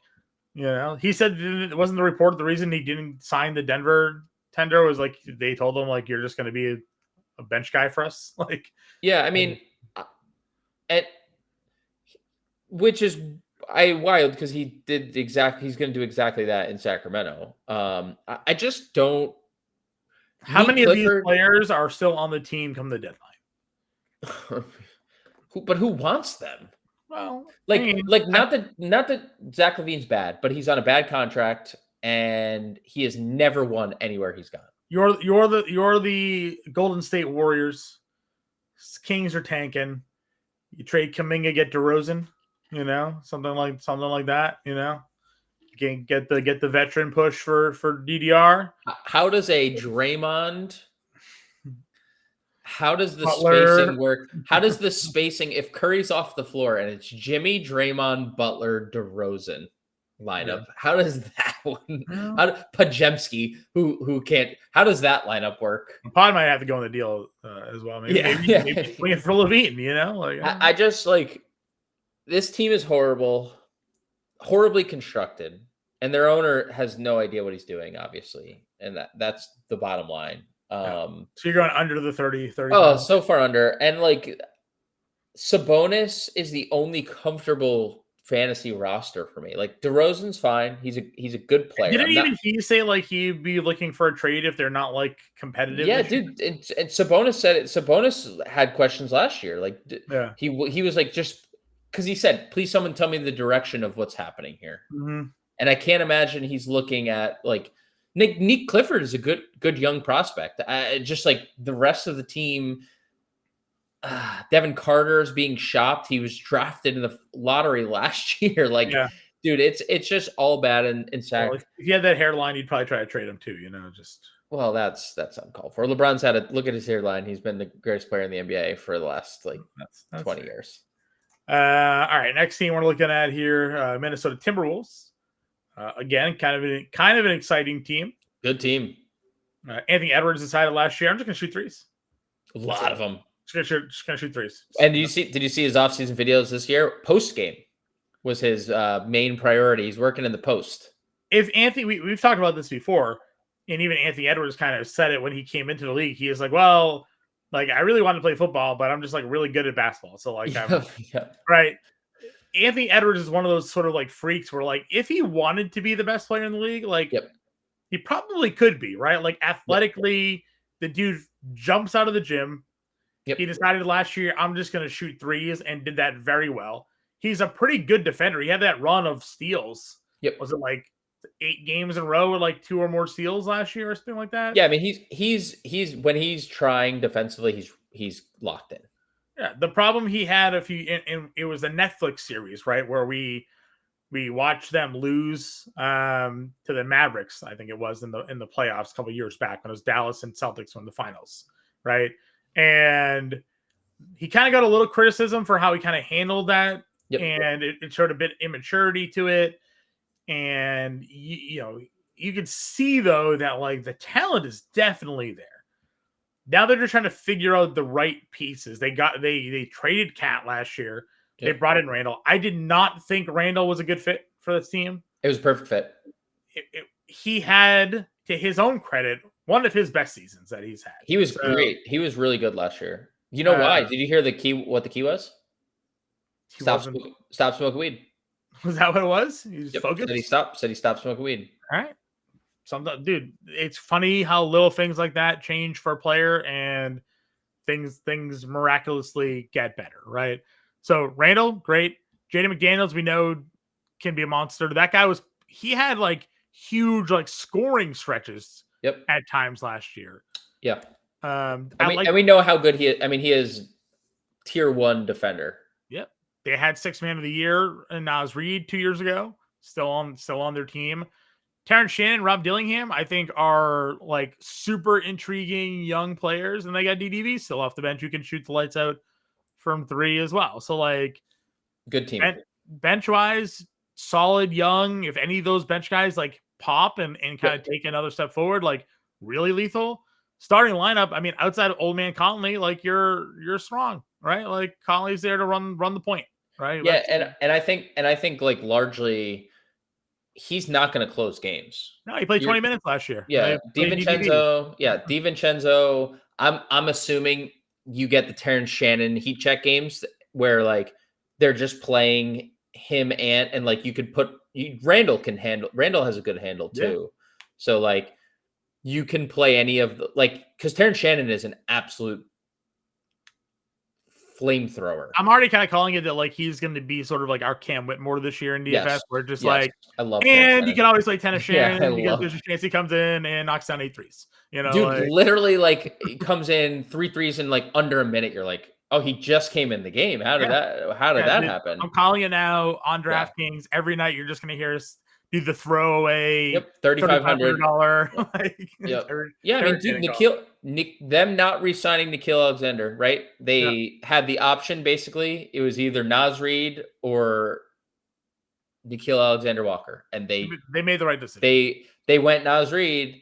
he said it wasn't the report. The reason he didn't sign the Denver tender was like they told him like you're just gonna be a bench guy for us. Like, yeah, I mean, at which is wild because he's going to do exactly that in Sacramento. I just don't. how Neat many of these Clifford, players are still on the team come the deadline? who wants them? Well, I Like, mean, not that Zach Levine's bad, but he's on a bad contract and he has never won anywhere he's gone. you're the Golden State Warriors. Kings are tanking. You trade Kuminga, get DeRozan. Something like that. Get the veteran push for DDR. How does a Draymond? How does the Butler. spacing work? How does the spacing if Curry's off the floor and it's Jimmy, Draymond, Butler, DeRozan Yeah. lineup? How does that one? Well, Pajemski, who can't? How does that lineup work? Pod might have to go in the deal as well. Maybe swing it for Levine. I just like this team is horribly constructed, and their owner has no idea what he's doing, obviously, and that's the bottom line. So you're going under the 30. Oh, so far under, and like Sabonis is the only comfortable fantasy roster for me. Like DeRozan's fine; he's a good player. Didn't I'm not. even he say like he'd be looking for a trade if they're not like competitive Yeah, this year? dude. And Sabonis said it. Sabonis had questions last year. Like Yeah. he was like just because he said, "Please, someone tell me the direction of what's happening here." Mm-hmm. And I can't imagine he's looking at like Nick Clifford is a good young prospect. Just like the rest of the team, Devin Carter is being shopped. He was drafted in the lottery last year. Like, Yeah. dude, it's just all bad in Sac. Well, if he had that hairline, you'd probably try to trade him too. Just Well, that's uncalled for. LeBron's had a look at his hairline. He's been the greatest player in the NBA for the last like that's 20 fair. years. All right, next team we're looking at here, Minnesota Timberwolves. Again, kind of an exciting team. Good team. Anthony Edwards decided last year, I'm just gonna shoot threes. A lot of them. Just gonna shoot threes. And did you see his offseason videos this year? Post game was his main priority. He's working in the post. If Anthony, we've talked about this before, and even Anthony Edwards kind of said it when he came into the league. He is like, well, like I really want to play football, but I'm just like really good at basketball. So like, I'm right. Anthony Edwards is one of those sort of like freaks where like if he wanted to be the best player in the league, like he probably could be, right? Like athletically, the dude jumps out of the gym. He decided last year, I'm just going to shoot threes and did that very well. He's a pretty good defender. He had that run of steals. Was it like 8 games in a row with like 2 or more steals last year or something like that? Yeah, I mean he's when he's trying defensively, he's locked in. Yeah, the problem he had it was a Netflix series, right, where we watched them lose to the Mavericks. I think it was in the playoffs a couple of years back when it was Dallas and Celtics won the finals, right? And he kind of got a little criticism for how he kind of handled that, and it showed a bit immaturity to it. And you could see though that like the talent is definitely there. Now they're just trying to figure out the right pieces. They traded Cat last year. They brought in Randall. I did not think Randall was a good fit for this team. It was a perfect fit. He had, to his own credit, one of his best seasons that he's had. He was great. He was really good last year. You know why? Did you hear what the key was? Stop smoking weed. Was that what it was? He was focused? Said he stopped smoking weed. All right. Dude, it's funny how little things like that change for a player and things miraculously get better, right? So Randall, great. Jaden McDaniels, we know, can be a monster. That guy he had like huge like scoring stretches at times last year. Yeah. And we know how good he is. I mean, he is tier 1 defender. Yep. They had 6th man of the year and Naz Reid 2 years ago, still on their team. Terrence Shannon, Rob Dillingham, I think are like super intriguing young players, and they got DDV still off the bench who can shoot the lights out from 3 as well. So like, good team. Bench wise, solid young. If any of those bench guys like pop and kind of take another step forward, like really lethal, starting lineup, I mean, outside of old man Conley, like you're strong, right? Like Conley's there to run the point, right? Yeah, and I think like largely he's not going to close games. No, he played You're 20 minutes last year. Yeah, They played DDP. DiVincenzo. I'm assuming you get the Terrence Shannon heat check games where like they're just playing him and like you could put Randall can handle. Randall has a good handle Yeah. too, so like you can play any of the like because Terrence Shannon is an absolute flamethrower. I'm already kind of calling it that like he's going to be sort of like our Cam Whitmore this year in DFS. Yes, Where just yes, like, I love Terrence and you Shannon. can always play tennis Yeah, I Shannon because love. there's a chance he comes in and knocks down 8 threes. You know, Dude, like, literally, like he comes in 3 threes in like under a minute. You're like, oh, he just came in the game. How did that happen? I'm calling it now on Yeah. DraftKings. Every night you're just going to hear us do the throwaway Yep, $3,500. $3,500. Like, Yep. Yeah, I mean, dude, them not re-signing Nikhil Alexander, right? They had the option basically. It was either Naz Reid or Nikhil Alexander Walker, and they made the right decision. they went Naz Reid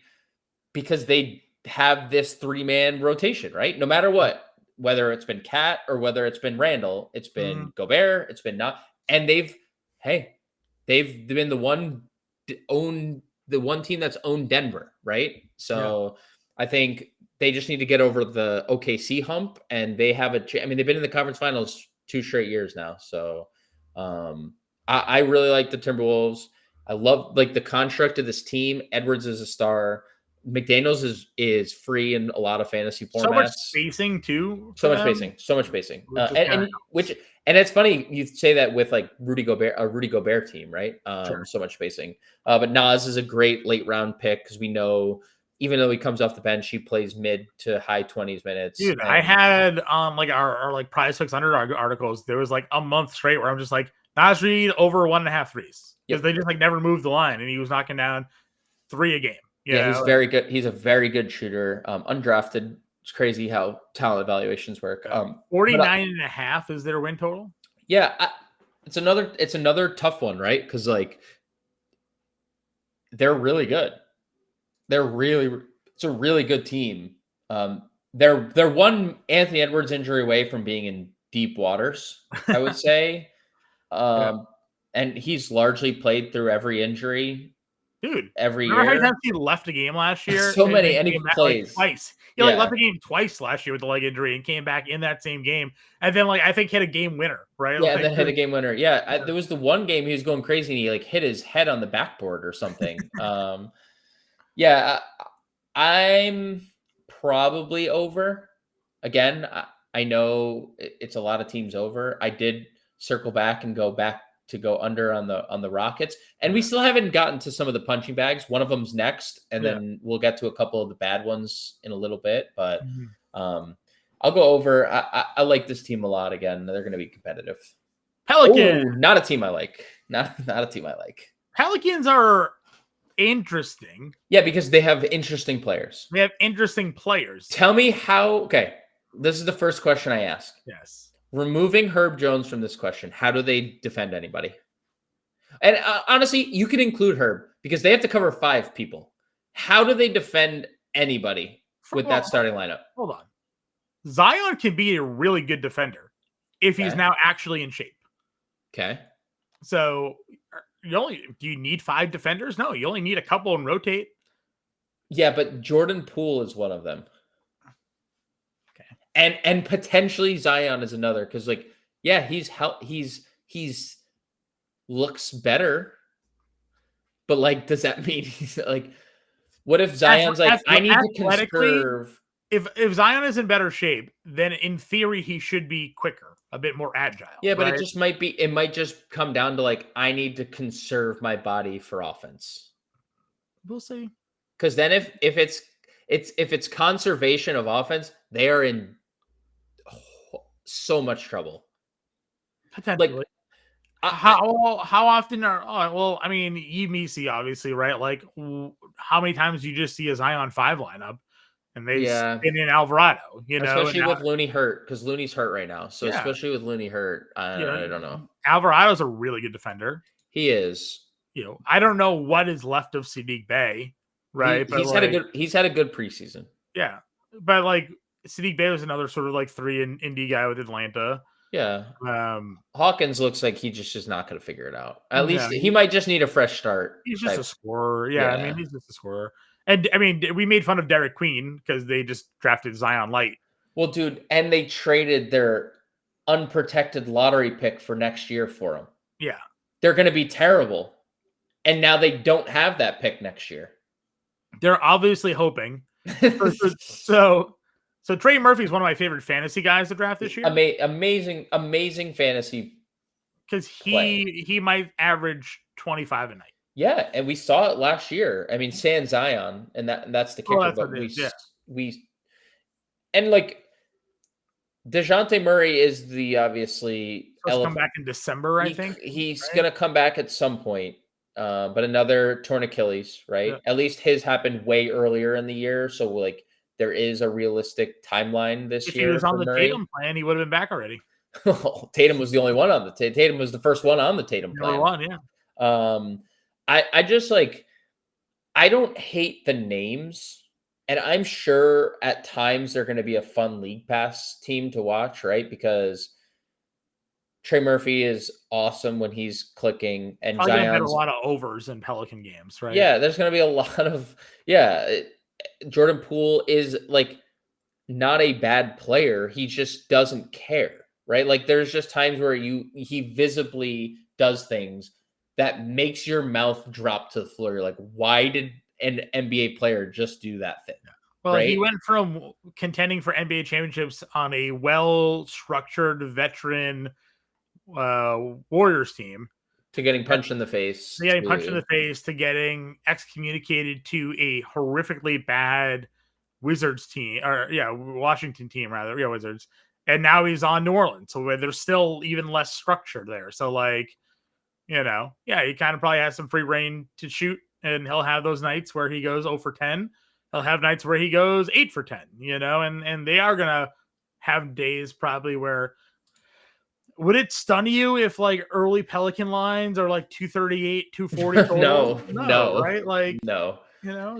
because they have this 3-man rotation, right? No matter what, whether it's been Cat or whether it's been Randall, it's been Gobert, it's been not, and they've been the one team that's owned Denver, right? So I think they just need to get over the OKC hump, and they have I mean, they've been in the conference finals 2 straight years now, so I really like the Timberwolves. I love like the construct of this team. Edwards is a star. McDaniels is free in a lot of fantasy formats. So much spacing too. So much spacing. And it's funny you say that with like Rudy Gobert team, right? So much spacing. But Nas is a great late round pick because we know even though he comes off the bench, he plays mid to high 20s minutes. Dude, I had like our like prize 600 articles. There was like a month straight where I'm just like Naz Reid over 1.5 threes because they just like never moved the line, and he was knocking down 3 a game. He's very good. He's a very good shooter. Undrafted. It's crazy how talent evaluations work. 49.5 is their win total. Yeah, it's another tough one, right? Because like they're really good. It's a really good team. They're one Anthony Edwards injury away from being in deep waters, I would say. And he's largely played through every injury. Dude, every remember year. How he left the game last year? So many, and he plays like, twice. He like left the game twice last year with the leg injury and came back in that same game. And then like I think hit a game winner, right? Yeah, like, and then hit a game winner. Yeah, there was the one game he was going crazy and he like hit his head on the backboard or something. I'm probably over. Again, I know it's a lot of teams over. I did circle back and go under on the Rockets, and we still haven't gotten to some of the punching bags. One of them's next, and then we'll get to a couple of the bad ones in a little bit. But I'll go over. I like this team a lot. Again, they're going to be competitive. Pelicans, not a team I like. Not a team I like. Pelicans are interesting. Yeah, because they have interesting players. Tell me how. Okay, this is the first question I ask. Yes. Removing Herb Jones from this question, how do they defend anybody? And honestly, you can include Herb because they have to cover 5 people. How do they defend anybody with that starting lineup? Hold on. Zion can be a really good defender if he's now actually in shape. Okay. So do you need 5 defenders? No, you only need a couple and rotate. Yeah, but Jordan Poole is one of them. And potentially Zion is another because like he's looks better, but like does that mean he's like what if Zion's like I need to conserve? If Zion is in better shape, then in theory he should be quicker, a bit more agile. Yeah, but it might just come down to like I need to conserve my body for offense. We'll see. Because then if it's conservation of offense, they are in so much trouble. Potentially. Like, how often well, I mean, Yemisi obviously, right? Like, how many times do you just see a Zion 5 lineup and they spin in Alvarado, especially with Looney hurt because Looney's hurt right now. So especially with Looney hurt, I don't know. Alvarado's a really good defender. He is. I don't know what is left of Sadiq Bey, right? He's had a good preseason. Yeah, but like Sadiq Bey was another sort of like 3 and indie guy with Atlanta. Yeah. Um, Hawkins looks like he just not going to figure it out. At no, least he might just need a fresh start. he's just a scorer. Yeah, I mean, Yeah. he's just a scorer. And I mean, we made fun of Derek Queen because they just drafted Zion Light. Well, dude, and they traded their unprotected lottery pick for next year for him. Yeah. They're going to be terrible. And now they don't have that pick next year. They're obviously hoping. So Trey Murphy is one of my favorite fantasy guys to draft this year. Amazing fantasy. Because he might average 25 a night. Yeah, and we saw it last year. I mean, San Zion, and that's the kicker. But we and like DeJounte Murray is the obviously supposed to come back in December, I think. He's gonna come back at some point. But another torn Achilles, right? Yeah. At least his happened way earlier in the year, so like there is a realistic timeline this year. If he was on the Tatum plan, he would have been back already. Tatum was the only one on the Tatum was the first one on the Tatum plan. Number one, yeah. I just like I don't hate the names, and I'm sure at times they're going to be a fun league pass team to watch, right? Because Trey Murphy is awesome when he's clicking, and Zion's a lot of overs in Pelican games, right? Yeah, there's going to be a lot of Jordan Poole is like not a bad player. He just doesn't care, right? Like there's just times where he visibly does things that makes your mouth drop to the floor. You're like, why did an NBA player just do that thing? Well, right? He went from contending for NBA championships on a well-structured veteran Warriors team to getting punched in the face. To getting excommunicated to a horrifically bad Wizards team, or Washington team rather, Wizards. And now he's on New Orleans, so where there's still even less structure there. So like, he kind of probably has some free reign to shoot, and he'll have those nights where he goes 0 for 10. He'll have nights where he goes 8 for 10, and they are gonna have days probably where. Would it stun you if like early Pelican lines are like 238, 240 total? No, right? Like no.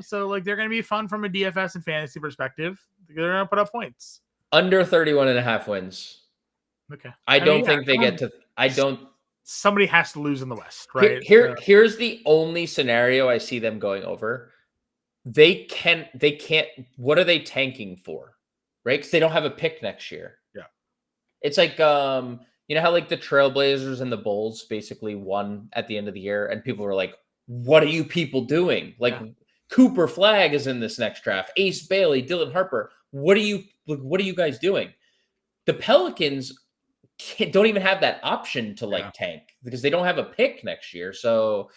So like they're gonna be fun from a DFS and fantasy perspective. They're gonna put up points. Under 31.5 wins. Okay. I don't think they get to. Somebody has to lose in the West, right? Here's the only scenario I see them going over. They can't. What are they tanking for? Right? Because they don't have a pick next year. Yeah. It's like you know how like the Trailblazers and the Bulls basically won at the end of the year, and people were like, "What are you people doing?" Like Cooper Flagg is in this next draft. Ace Bailey, Dylan Harper. What are you guys doing? The Pelicans don't even have that option to tank because they don't have a pick next year. So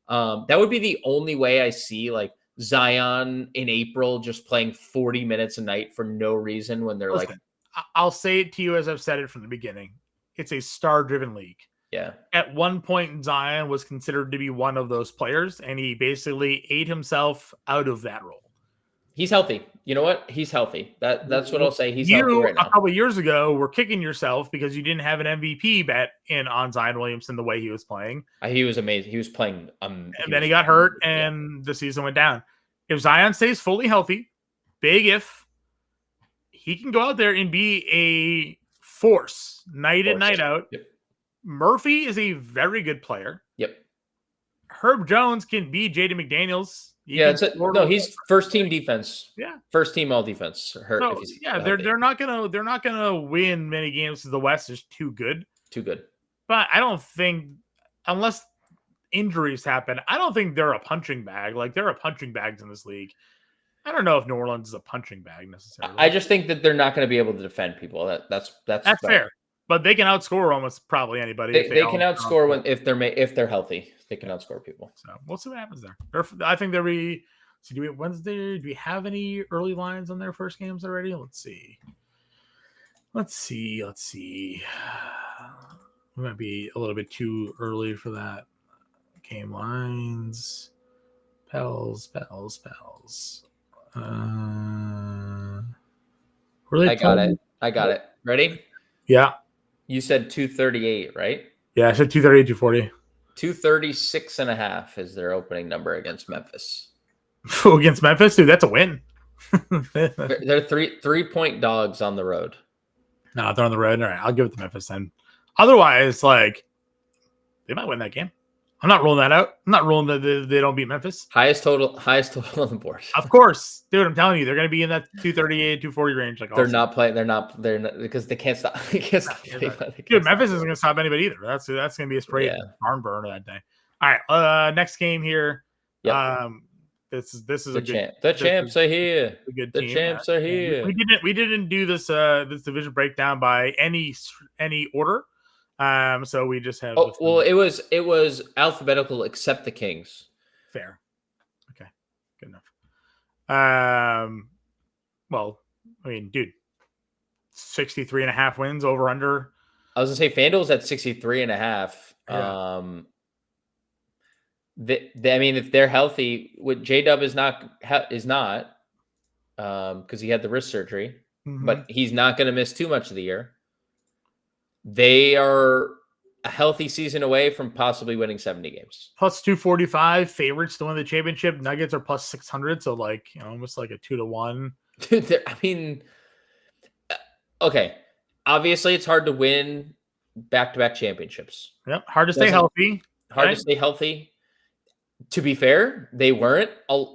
that would be the only way I see like Zion in April just playing 40 minutes a night for no reason when they're I'll say it to you as I've said it from the beginning. It's a star-driven league. Yeah. At one point, Zion was considered to be one of those players, and he basically ate himself out of that role. He's healthy. You know what? He's healthy. That's what I'll say. He's healthy right now. A couple of years ago were kicking yourself because you didn't have an MVP bet on Zion Williamson the way he was playing. He was amazing. He was playing. And then he got hurt, and the season went down. If Zion stays fully healthy, big if, he can go out there and be a force night in, night out. Yep. Murphy is a very good player. Yep. Herb Jones can be Jaden McDaniels. He's first team defense. Yeah. First team all defense. They're not gonna win many games because the West is too good. Too good. But I don't think, unless injuries happen, I don't think they're a punching bag. Like there are punching bags in this league. I don't know if New Orleans is a punching bag necessarily. I just think that they're not going to be able to defend people. That's fair. But they can outscore almost probably anybody. They can outscore if they're healthy. They can outscore people. So we'll see what happens there. I think there'll be. So do we have any early lines on their first games already? Let's see. It might be a little bit too early for that. Game lines. Pels. I got it. Ready? Yeah. You said 238, right? Yeah, I said 238, 240. 236.5 is their opening number against Memphis. Against Memphis? Dude, that's a win. They're 3-point dogs on the road. No, they're on the road. All right, I'll give it to Memphis then. Otherwise, like, they might win that game. I'm not ruling that out. I'm not ruling that they don't beat Memphis. Highest total on the board. Of course, dude. I'm telling you, they're going to be in that 238, 240 range. Like, they're not playing. They're not because they can't stop. They can't stop Dude, Memphis isn't going to stop anybody either. That's going to be a straight barn burner that day. All right, next game here. Yep. This is a good. The champs are here. A good the team. champs are here. We didn't do this this division breakdown by any order. So we just have. Oh well, it was alphabetical except the Kings. Fair. Okay, good enough. Well, I mean, dude, 63.5 wins over under. I was gonna say FanDuel's at 63.5. Yeah. I mean, if they're healthy, what J-Dub is not because he had the wrist surgery, but he's not going to miss too much of the year. They are a healthy season away from possibly winning 70 games. Plus 245 favorites to win the championship. Nuggets are plus 600, so like almost like a 2-1. Dude, I mean, okay. Obviously, it's hard to win back-to-back championships. Yep, hard to stay healthy. Hard to stay healthy. To be fair, they weren't. I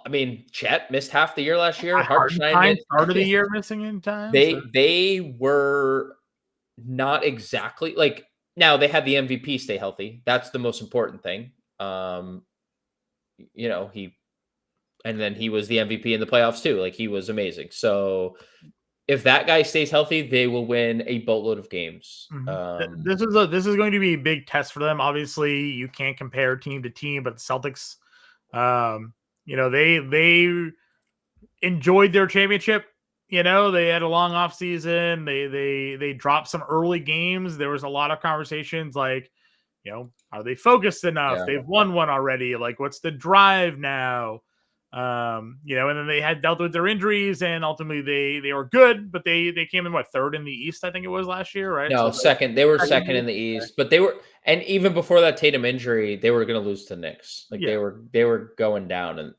mean, Chet missed half the year last year. Hartenstein started the year missing in time. They were not exactly like. Now they had the MVP stay healthy. That's the most important thing. And then he was the MVP in the playoffs too. Like he was amazing. So if that guy stays healthy, they will win a boatload of games. This is going to be a big test for them. Obviously, you can't compare team to team, but the Celtics, they enjoyed their championship. They had a long off season. They dropped some early games. There was a lot of conversations like, are they focused enough? Yeah. They've won one already. Like, what's the drive now? And then they had dealt with their injuries, and ultimately they were good, but they came in third in the East, I think it was last year, right? No, second. They were second in the East, but they were, and even before that Tatum injury, they were going to lose to Knicks. Like they were going down, and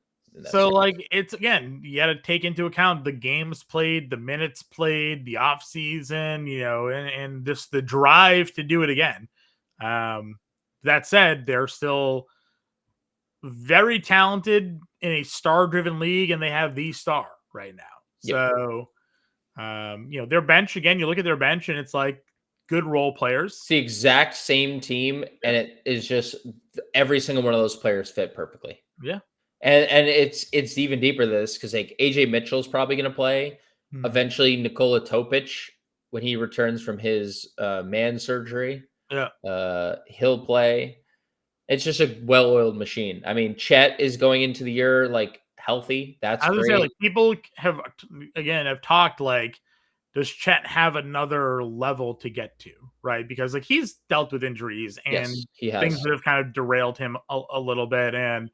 so like it's again, you got to take into account the games played, the minutes played, the off season, and just the drive to do it again. That said, they're still very talented in a star-driven league, and they have the star right now. Yep. So, their bench, again, you look at their bench, and it's like good role players. It's the exact same team, and it is just every single one of those players fit perfectly. Yeah. And it's even deeper than this because like AJ Mitchell's probably going to play. Eventually, Nikola Topic, when he returns from his man surgery, he'll play. It's just a well-oiled machine. I mean, Chet is going into the year like healthy. That's great. Say, like, people have talked like, does Chet have another level to get to, right? Because like he's dealt with injuries and things that have kind of derailed him a little bit. And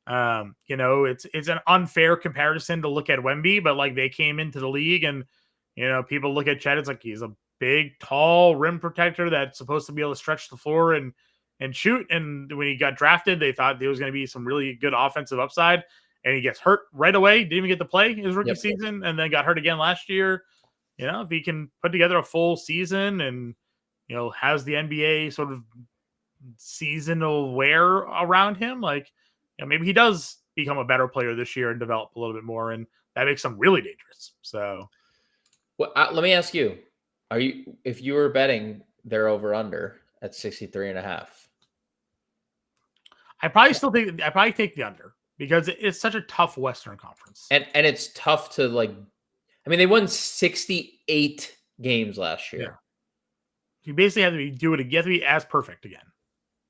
it's an unfair comparison to look at Wemby, but like they came into the league and people look at Chet. It's like he's a big, tall rim protector that's supposed to be able to stretch the floor and shoot. And when he got drafted, they thought there was going to be some really good offensive upside, and he gets hurt right away. Didn't even get to play his rookie season, and then got hurt again last year. If he can put together a full season and, has the NBA sort of seasonal wear around him, like, maybe he does become a better player this year and develop a little bit more. And that makes him really dangerous. So, well, let me ask you, if you were betting they're over under at 63.5, I probably take the under because it's such a tough Western Conference. And it's tough to like, I mean, they won 68 games last year. Yeah. You basically have to you have to be as perfect again.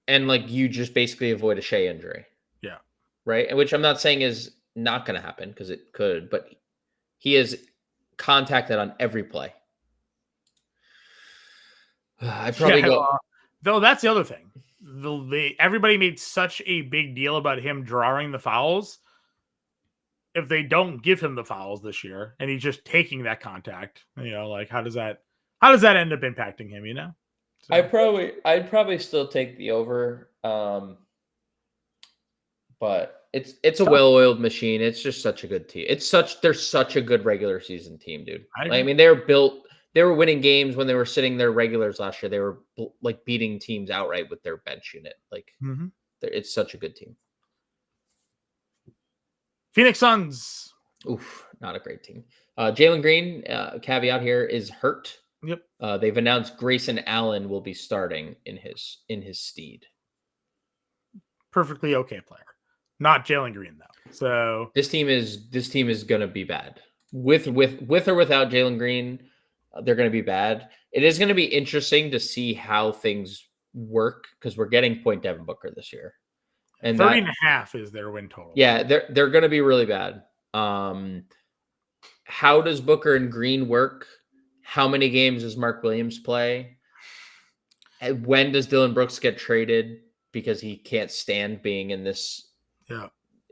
And like, you just basically avoid a Shea injury. Yeah. Right. Which I'm not saying is not going to happen because it could, but he is contacted on every play. I'd probably go. Though that's the other thing. Everybody made such a big deal about him drawing the fouls. If they don't give him the fouls this year and he's just taking that contact, like how does that end up impacting him? So. I'd probably still take the over, but It's a well-oiled machine. It's just such a good team. They're such a good regular season team, dude. I mean, they were winning games when they were sitting their regulars last year. They were like beating teams outright with their bench unit. Like it's such a good team. Phoenix Suns. Oof, not a great team. Jalen Green, caveat here, is hurt. Yep. They've announced Grayson Allen will be starting in his stead. Perfectly okay player. Not Jalen Green though. So this team is going to be bad. With or without Jalen Green, they're going to be bad. It is going to be interesting to see how things work because we're getting point Devin Booker this year. And 30.5 is their win total. Yeah, they're going to be really bad. How does Booker and Green work? How many games does Mark Williams play? And when does Dylan Brooks get traded because he can't stand being in this? Yeah.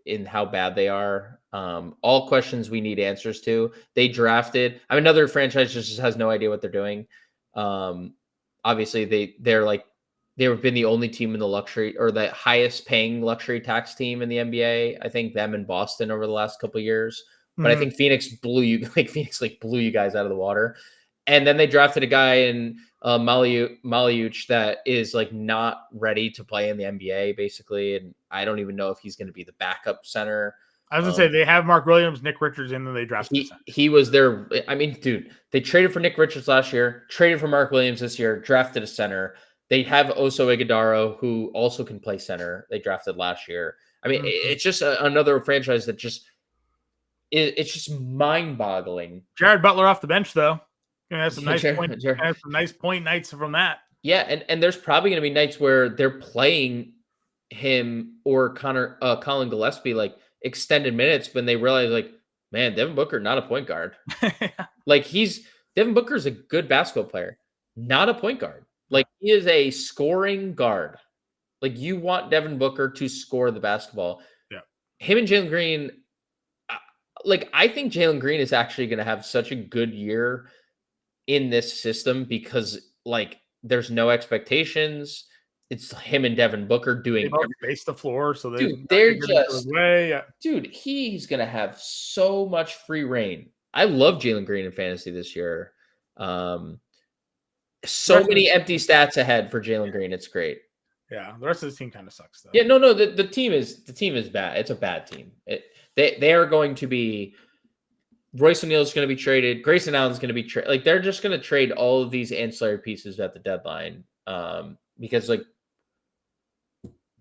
In how bad they are. All questions we need answers to. They drafted. I mean, another franchise just has no idea what they're doing. Obviously, they've been the only team in the luxury or the highest paying luxury tax team in the NBA. I think them and Boston over the last couple of years. But I think Phoenix blew you guys out of the water. And then they drafted a guy in Maliuch that is like not ready to play in the NBA, basically. And I don't even know if he's going to be the backup center. I was going to say they have Mark Williams, Nick Richards in, and they drafted he was there. I mean, dude, they traded for Nick Richards last year, traded for Mark Williams this year, drafted a center. They have Oso Ighodaro, who also can play center. They drafted last year. I mean, it's just another franchise that it's just mind-boggling. Jared Butler off the bench, though. Has some nice point nights from that. Yeah, and there's probably going to be nights where they're playing him or Colin Gillespie like extended minutes when they realize like, man, Devin Booker not a point guard. Like Devin Booker's a good basketball player, not a point guard. Like he is a scoring guard. Like you want Devin Booker to score the basketball. Yeah. Him and Jalen Green. Like I think Jalen Green is actually going to have such a good year in this system because like there's no expectations. It's him and Devin Booker doing base the floor, so they're just dude. He's gonna have so much free reign. I love Jalen Green in fantasy this year. So many empty stats ahead for Jalen Green. It's great. Yeah, the rest of the team kind of sucks though. Yeah, no. The team is bad. It's a bad team. They are going to be. Royce O'Neal is going to be traded. Grayson Allen is going to be traded. Like they're just going to trade all of these ancillary pieces at the deadline because like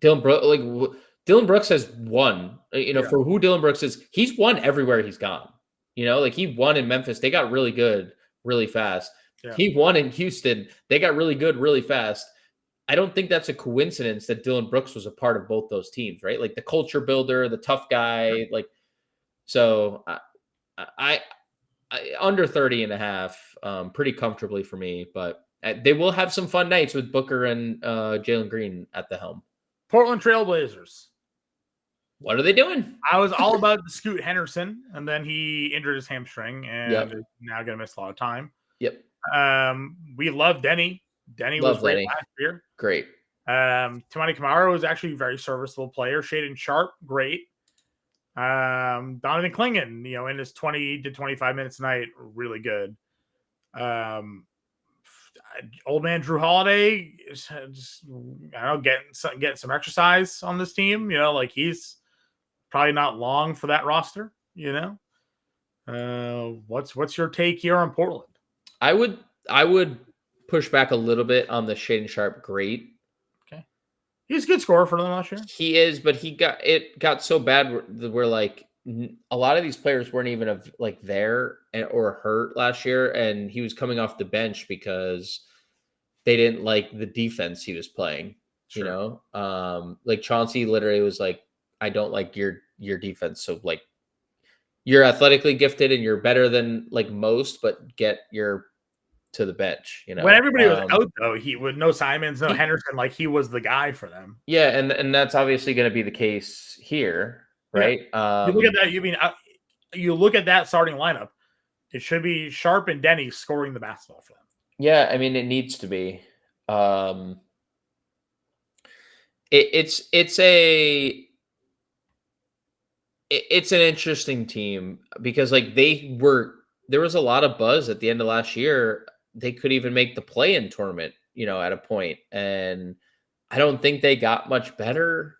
Dylan Brooks has won. For who Dylan Brooks is, he's won everywhere he's gone. Like he won in Memphis. They got really good really fast. Yeah. He won in Houston. They got really good really fast. I don't think that's a coincidence that Dylan Brooks was a part of both those teams, right? Like the culture builder, the tough guy, like so. I under 30.5 pretty comfortably for me, but they will have some fun nights with Booker and Jalen Green at the helm. Portland Trailblazers. What are they doing? I was all about the Scoot Henderson, and then he injured his hamstring and is now going to miss a lot of time. Yep. We love Denny. Denny was great last year. Great. Tamani Kamara was actually a very serviceable player. Shaden Sharp, great. Donovan Clingan, in his 20 to 25 minutes a night, really good. Old man Drew Holiday is just, getting some exercise on this team. Like he's probably not long for that roster. What's your take here on Portland? I would push back a little bit on the Shaden Sharp. Great. He's a good scorer for them last year. He is, but it got so bad where like a lot of these players weren't even there or hurt last year, and he was coming off the bench because they didn't like the defense he was playing. Sure. Like Chauncey literally was like, "I don't like your defense." So like, you're athletically gifted and you're better than like most, but get your to the bench. When everybody was out though, he with no Simons, no Henderson, like he was the guy for them. Yeah, and that's obviously going to be the case here, right? Yeah. You look at that. You look at that starting lineup. It should be Sharp and Denny scoring the basketball for them. Yeah, I mean it needs to be. It's a it's an interesting team because like there was a lot of buzz at the end of last year. They could even make the play-in tournament, at a point, and I don't think they got much better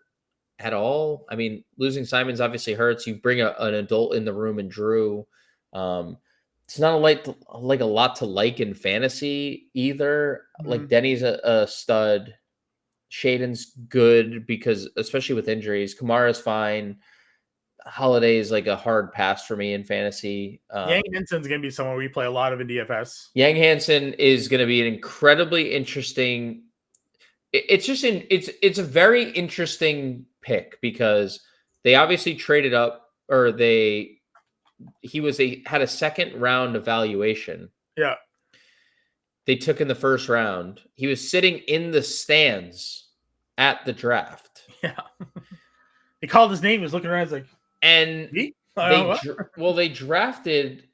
at all. I mean, losing Simons obviously hurts. You bring an adult in the room and Drew. Um, it's not like a lot to like in fantasy either. Like Denny's a stud. Shaden's good because especially with injuries. Kamara's fine. Holiday is like a hard pass for me in fantasy. Yang Hansen's going to be someone we play a lot of in DFS. Yang Hansen is going to be an incredibly interesting. It's a very interesting pick because they obviously traded up, or had a second round evaluation. Yeah. They took in the first round. He was sitting in the stands at the draft. Yeah. He called his name. He was looking around. He's like, and they drafted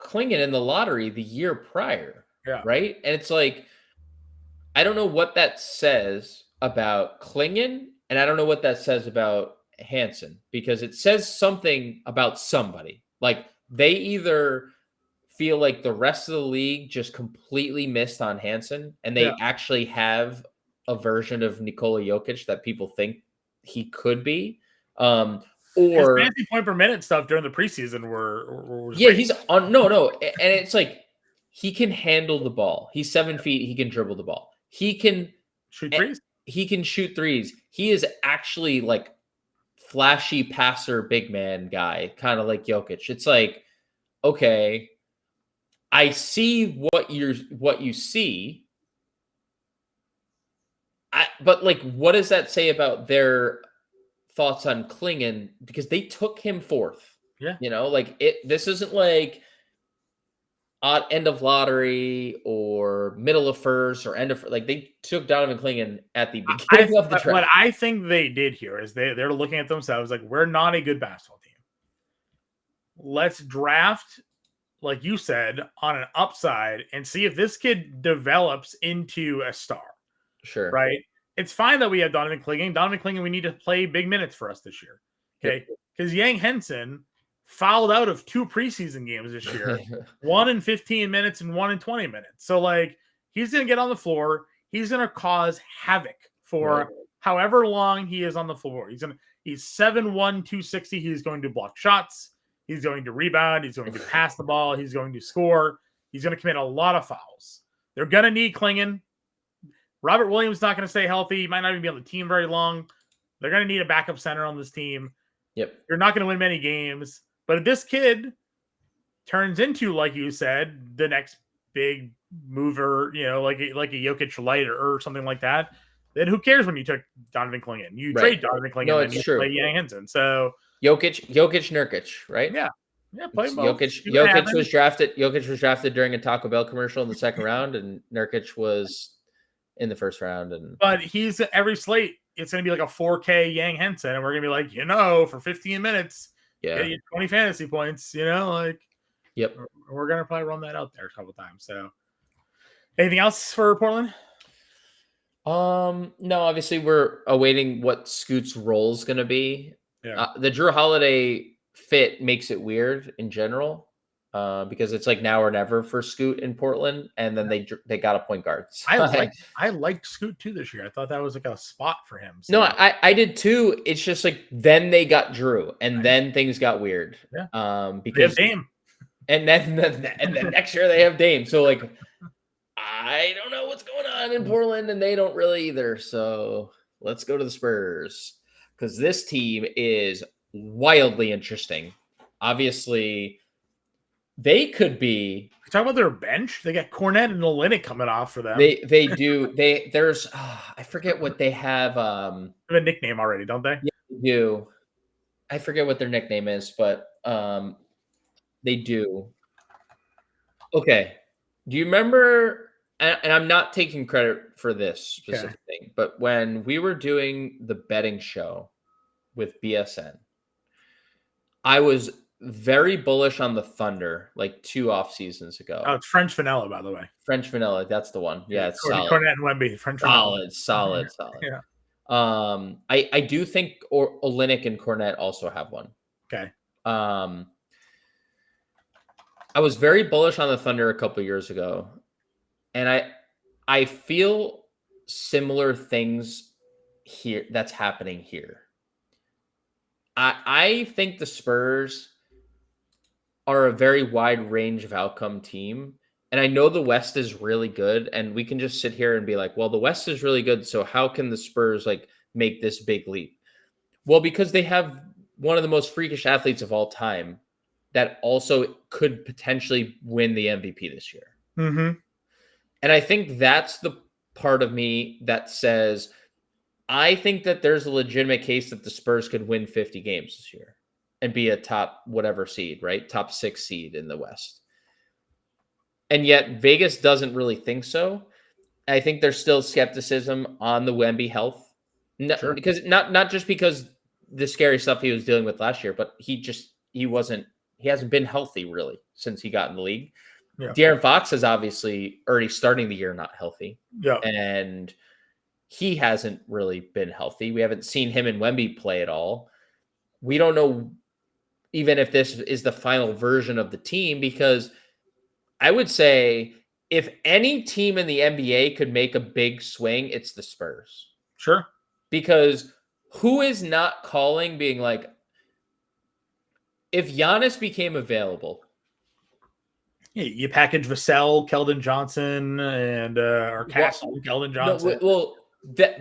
Klingon in the lottery the year prior. Yeah. Right. And it's like, I don't know what that says about Klingon, and I don't know what that says about Hansen, because it says something about somebody. Like they either feel like the rest of the league just completely missed on Hansen, and they actually have a version of Nikola Jokic that people think he could be. Or his fantasy point per minute stuff during the preseason was great. He's on no, and it's like he can handle the ball. He's 7 feet. He can dribble the ball. He can shoot threes. He can shoot threes. He is actually like flashy passer, big man guy, kind of like Jokic. It's like, okay, I see what you see. But like, what does that say about their thoughts on Klingon? Because they took him fourth. Yeah. This isn't like end of lottery or middle of first or end of, like, they took Donovan Klingon at the beginning of the draft. What I think they did here is they're looking at themselves like, we're not a good basketball team. Let's draft, like you said, on an upside and see if this kid develops into a star. Sure. Right? It's fine that we have Donovan Klingon. We need to play big minutes for us this year. Okay? Because Yang Henson fouled out of 2 preseason games this year, 1 in 15 minutes and 1 in 20 minutes. So like, he's going to get on the floor. He's going to cause havoc for however long he is on the floor. He's 7'1", 260. He's going to block shots. He's going to rebound. He's going to pass the ball. He's going to score. He's going to commit a lot of fouls. They're going to need Klingon. Robert Williams is not going to stay healthy. He might not even be on the team very long. They're going to need a backup center on this team. Yep. You're not going to win many games. But if this kid turns into, like you said, the next big mover, like a Jokic light or something like that, then who cares when you took Donovan Klingon? You trade Donovan Klingon. No, and it's true. Play Yang Henson. So Jokic, Nurkic, right? Yeah. Play both. Jokic was drafted. Jokic was drafted during a Taco Bell commercial in the second round, and Nurkic was in the first round. But he's every slate. It's going to be like a 4K Yang Henson, and we're going to be like, for 15 minutes. Yeah, 20 fantasy points, Yep. We're going to probably run that out there a couple times. So anything else for Portland? No, obviously we're awaiting what Scoot's role is going to be. Yeah. The Drew Holiday fit makes it weird in general, because it's like now or never for Scoot in Portland, and then they got a point guard. So I liked Scoot too this year. I thought that was like a spot for him. So. No, I did too. It's just like then they got Drew, and then things got weird. Yeah. Because they have Dame, and then next year they have Dame. So like, I don't know what's going on in Portland, and they don't really either. So let's go to the Spurs, because this team is wildly interesting. Obviously, they could be. Talk about their bench. They got Cornette and Olynyk coming off for them. They do. There's I forget what they have. They have a nickname already, don't they? Yeah, they do. I forget what their nickname is, but they do. Okay. Do you remember? And I'm not taking credit for this specific thing, but when we were doing the betting show with BSN, I was very bullish on the Thunder like 2 off seasons ago. Oh, it's French Vanilla, by the way. French Vanilla, that's the one. Yeah, it's solid. Cornette and Wemby, French Vanilla. Solid. Yeah. I do think Olynyk and Cornette also have one. Okay. I was very bullish on the Thunder a couple years ago, and I feel similar things here that's happening here. I think the Spurs are a very wide range of outcome team. And I know the West is really good, and we can just sit here and be like, well, the West is really good, so how can the Spurs like make this big leap? Well, because they have one of the most freakish athletes of all time that also could potentially win the MVP this year. Mm-hmm. And I think that's the part of me that says, I think that there's a legitimate case that the Spurs could win 50 games this year and be a top whatever seed, right? Top 6 seed in the West. And yet Vegas doesn't really think so. I think there's still skepticism on the Wemby health. Sure. Because not just because the scary stuff he was dealing with last year, but he hasn't been healthy really since he got in the league. Yeah. De'Aaron Fox is obviously already starting the year not healthy. Yeah. And he hasn't really been healthy. We haven't seen him and Wemby play at all. We don't know even if this is the final version of the team, because I would say if any team in the NBA could make a big swing, it's the Spurs. Sure. Because who is not calling being like, if Giannis became available, you package Vassell, Keldon Johnson, and or Castle, Keldon Johnson.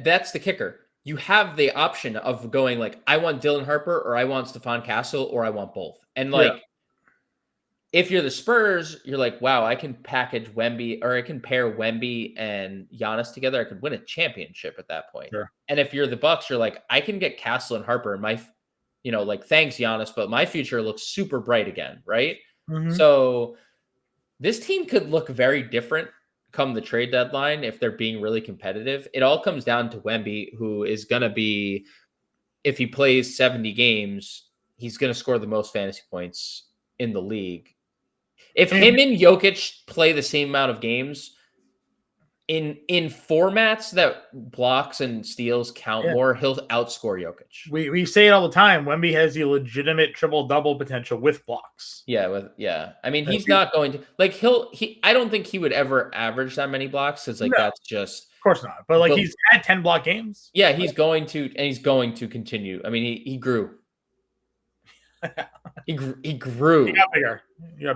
That's the kicker. You have the option of going like, I want Dylan Harper, or I want Stephon Castle, or I want both. And like, if you're the Spurs, you're like, wow, I can package Wemby, or I can pair Wemby and Giannis together. I could win a championship at that point. Sure. And if you're the Bucks, you're like, I can get Castle and Harper, and my, like, thanks Giannis, but my future looks super bright again, right? Mm-hmm. So this team could look very different come the trade deadline if they're being really competitive. It all comes down to Wemby, who is going to be, if he plays 70 games, he's going to score the most fantasy points in the league. If him and Jokic play the same amount of games in formats that blocks and steals count more, he'll outscore Jokic. We say it all the time. Wemby has the legitimate triple-double potential with blocks. Yeah. I mean, he's not going to like I don't think he would ever average that many blocks, because that's just, of course not. But like, he's had 10 block games. Yeah, he's going to, and he's going to continue. I mean, he grew. He grew. He got bigger.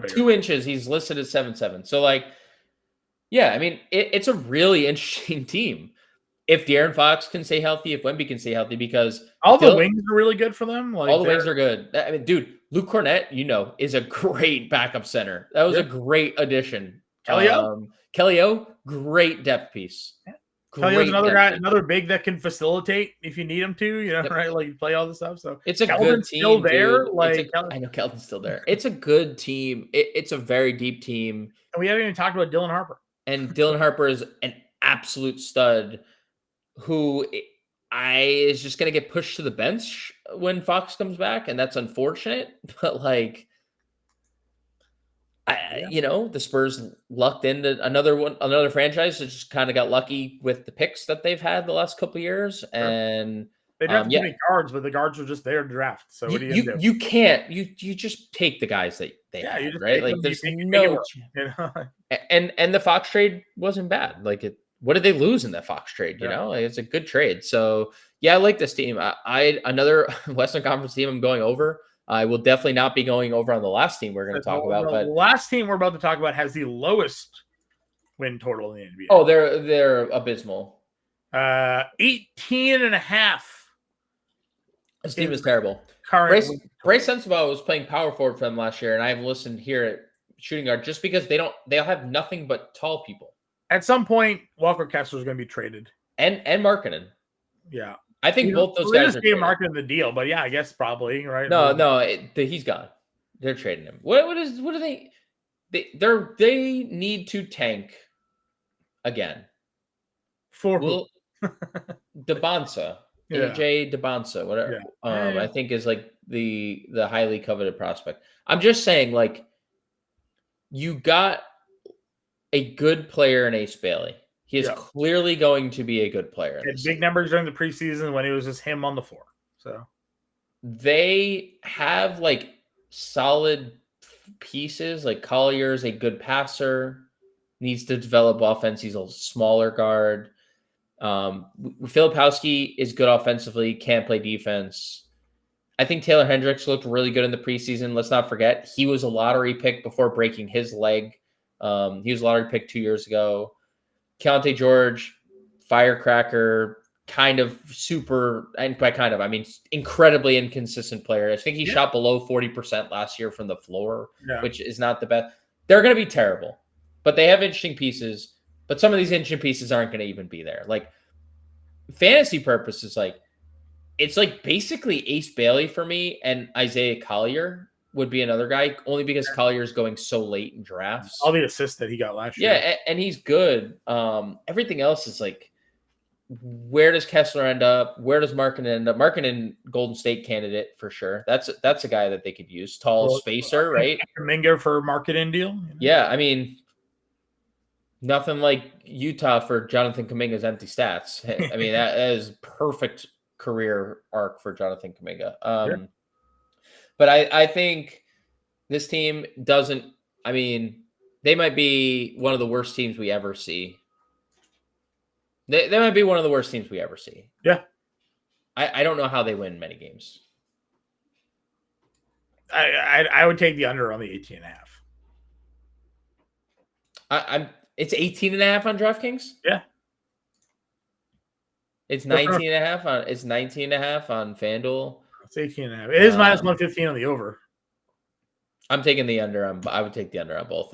2 inches. He's listed as 7'7". So like, yeah, I mean, it's a really interesting team. If De'Aaron Fox can stay healthy, if Wemby can stay healthy, because all the wings are really good for them. Like, all the wings are good. I mean, dude, Luke Cornette, is a great backup center. That was a great addition. Kelly O, great depth piece. Kelly O's another guy, another big that can facilitate if you need him to, right? Like, play all the stuff. So it's a good team. Still there. Dude. Like, I know Keldon's still there. It's a good team. It's a very deep team. And we haven't even talked about Dylan Harper. And Dylan Harper is an absolute stud who is just going to get pushed to the bench when Fox comes back. And that's unfortunate. But like, the Spurs lucked into another franchise that just kind of got lucky with the picks that they've had the last couple of years. Sure. And they drafted too many guards, but the guards were just there to draft. So what do you do? You can't. You just take the guys that they have, you just right? Like, there's no. And the Fox trade wasn't bad. Like, what did they lose in that Fox trade? You know, like, it's a good trade. So yeah, I like this team. I another Western Conference team I'm going over. I will definitely not be going over on the last team we're going to talk about. But the last team we're about to talk about has the lowest win total in the NBA. Oh, they're abysmal. 18.5. This team is terrible. Bryce Sensabaugh was playing power forward for them last year, and I've listened here at shooting guard just because they'll have nothing but tall people. At some point, Walker Kessler is going to be traded, and Markkanen. Yeah. I think both those guys are marketing the deal, but yeah, I guess probably, right? No, he's gone. They're trading him. What do they need to tank again? For who? DeBonsa, AJ DeBonsa, whatever. I think is like the highly coveted prospect. I'm just saying, like, you got a good player in Ace Bailey. He is clearly going to be a good player. Had big numbers during the preseason when it was just him on the floor. So they have like solid pieces. Like Collier's a good passer, needs to develop offense. He's a smaller guard. Filipowski is good offensively, can't play defense. I think Taylor Hendricks looked really good in the preseason. Let's not forget, he was a lottery pick before breaking his leg. He was a lottery pick 2 years ago. Keontae George, firecracker, kind of super, and by kind of, I mean, incredibly inconsistent player. I think he shot below 40% last year from the floor, which is not the best. They're going to be terrible, but they have interesting pieces. But some of these interesting pieces aren't going to even be there. Like, fantasy purposes, like, it's like basically Ace Bailey for me, and Isaiah Collier would be another guy, only because Collier is going so late in drafts. All the assists that he got last year. Yeah, and he's good. Everything else is like, where does Kessler end up? Where does Markkanen end up? Markkanen, Golden State candidate for sure. That's a guy that they could use. Tall spacer, right? Kuminga for Markkanen deal. You know? Yeah, I mean, nothing like Utah for Jonathan Kuminga's empty stats. I mean, that is perfect career arc for Jonathan Kuminga. But I think this team doesn't. I mean, they might be one of the worst teams we ever see. They might be one of the worst teams we ever see. Yeah. I don't know how they win many games. I would take the under on the 18.5. It's 18.5 on DraftKings? Yeah. It's 19.5 on FanDuel. It's 18.5. It is minus 115 on the over. I'm taking the under. I would take the under on both.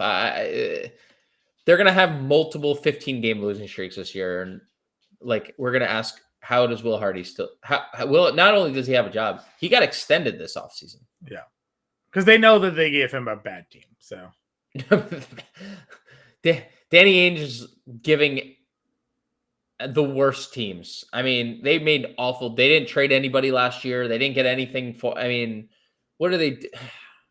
They're going to have multiple 15-game losing streaks this year. And like, we're going to ask, how does Will Hardy still? Not only does he have a job, he got extended this offseason. Yeah. Because they know that they gave him a bad team. So Danny Ainge is giving the worst teams. I mean, they made awful. They didn't trade anybody last year. They didn't get anything for. I mean, what do they do?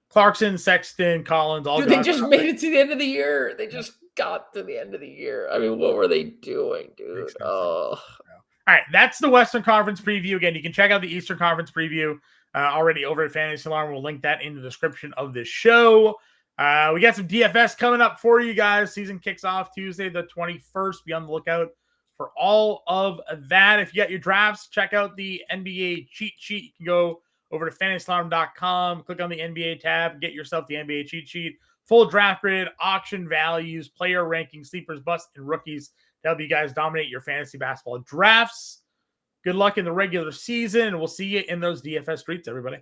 Clarkson, Sexton, Collins, all. Dude, they just made it to the end of the year. They just got to the end of the year. I mean, what were they doing, dude? Oh. All right, that's the Western Conference preview. Again, you can check out the Eastern Conference preview already over at Fantasy Alarm. We'll link that in the description of this show. We got some DFS coming up for you guys. Season kicks off Tuesday the 21st. Be on the lookout for all of that. If you got your drafts, check out the NBA cheat sheet. You can go over to fantasyalarm.com, click on the NBA tab, get yourself the NBA cheat sheet. Full draft grid, auction values, player rankings, sleepers, busts, and rookies to help you guys dominate your fantasy basketball drafts. Good luck in the regular season, and we'll see you in those DFS streets, everybody.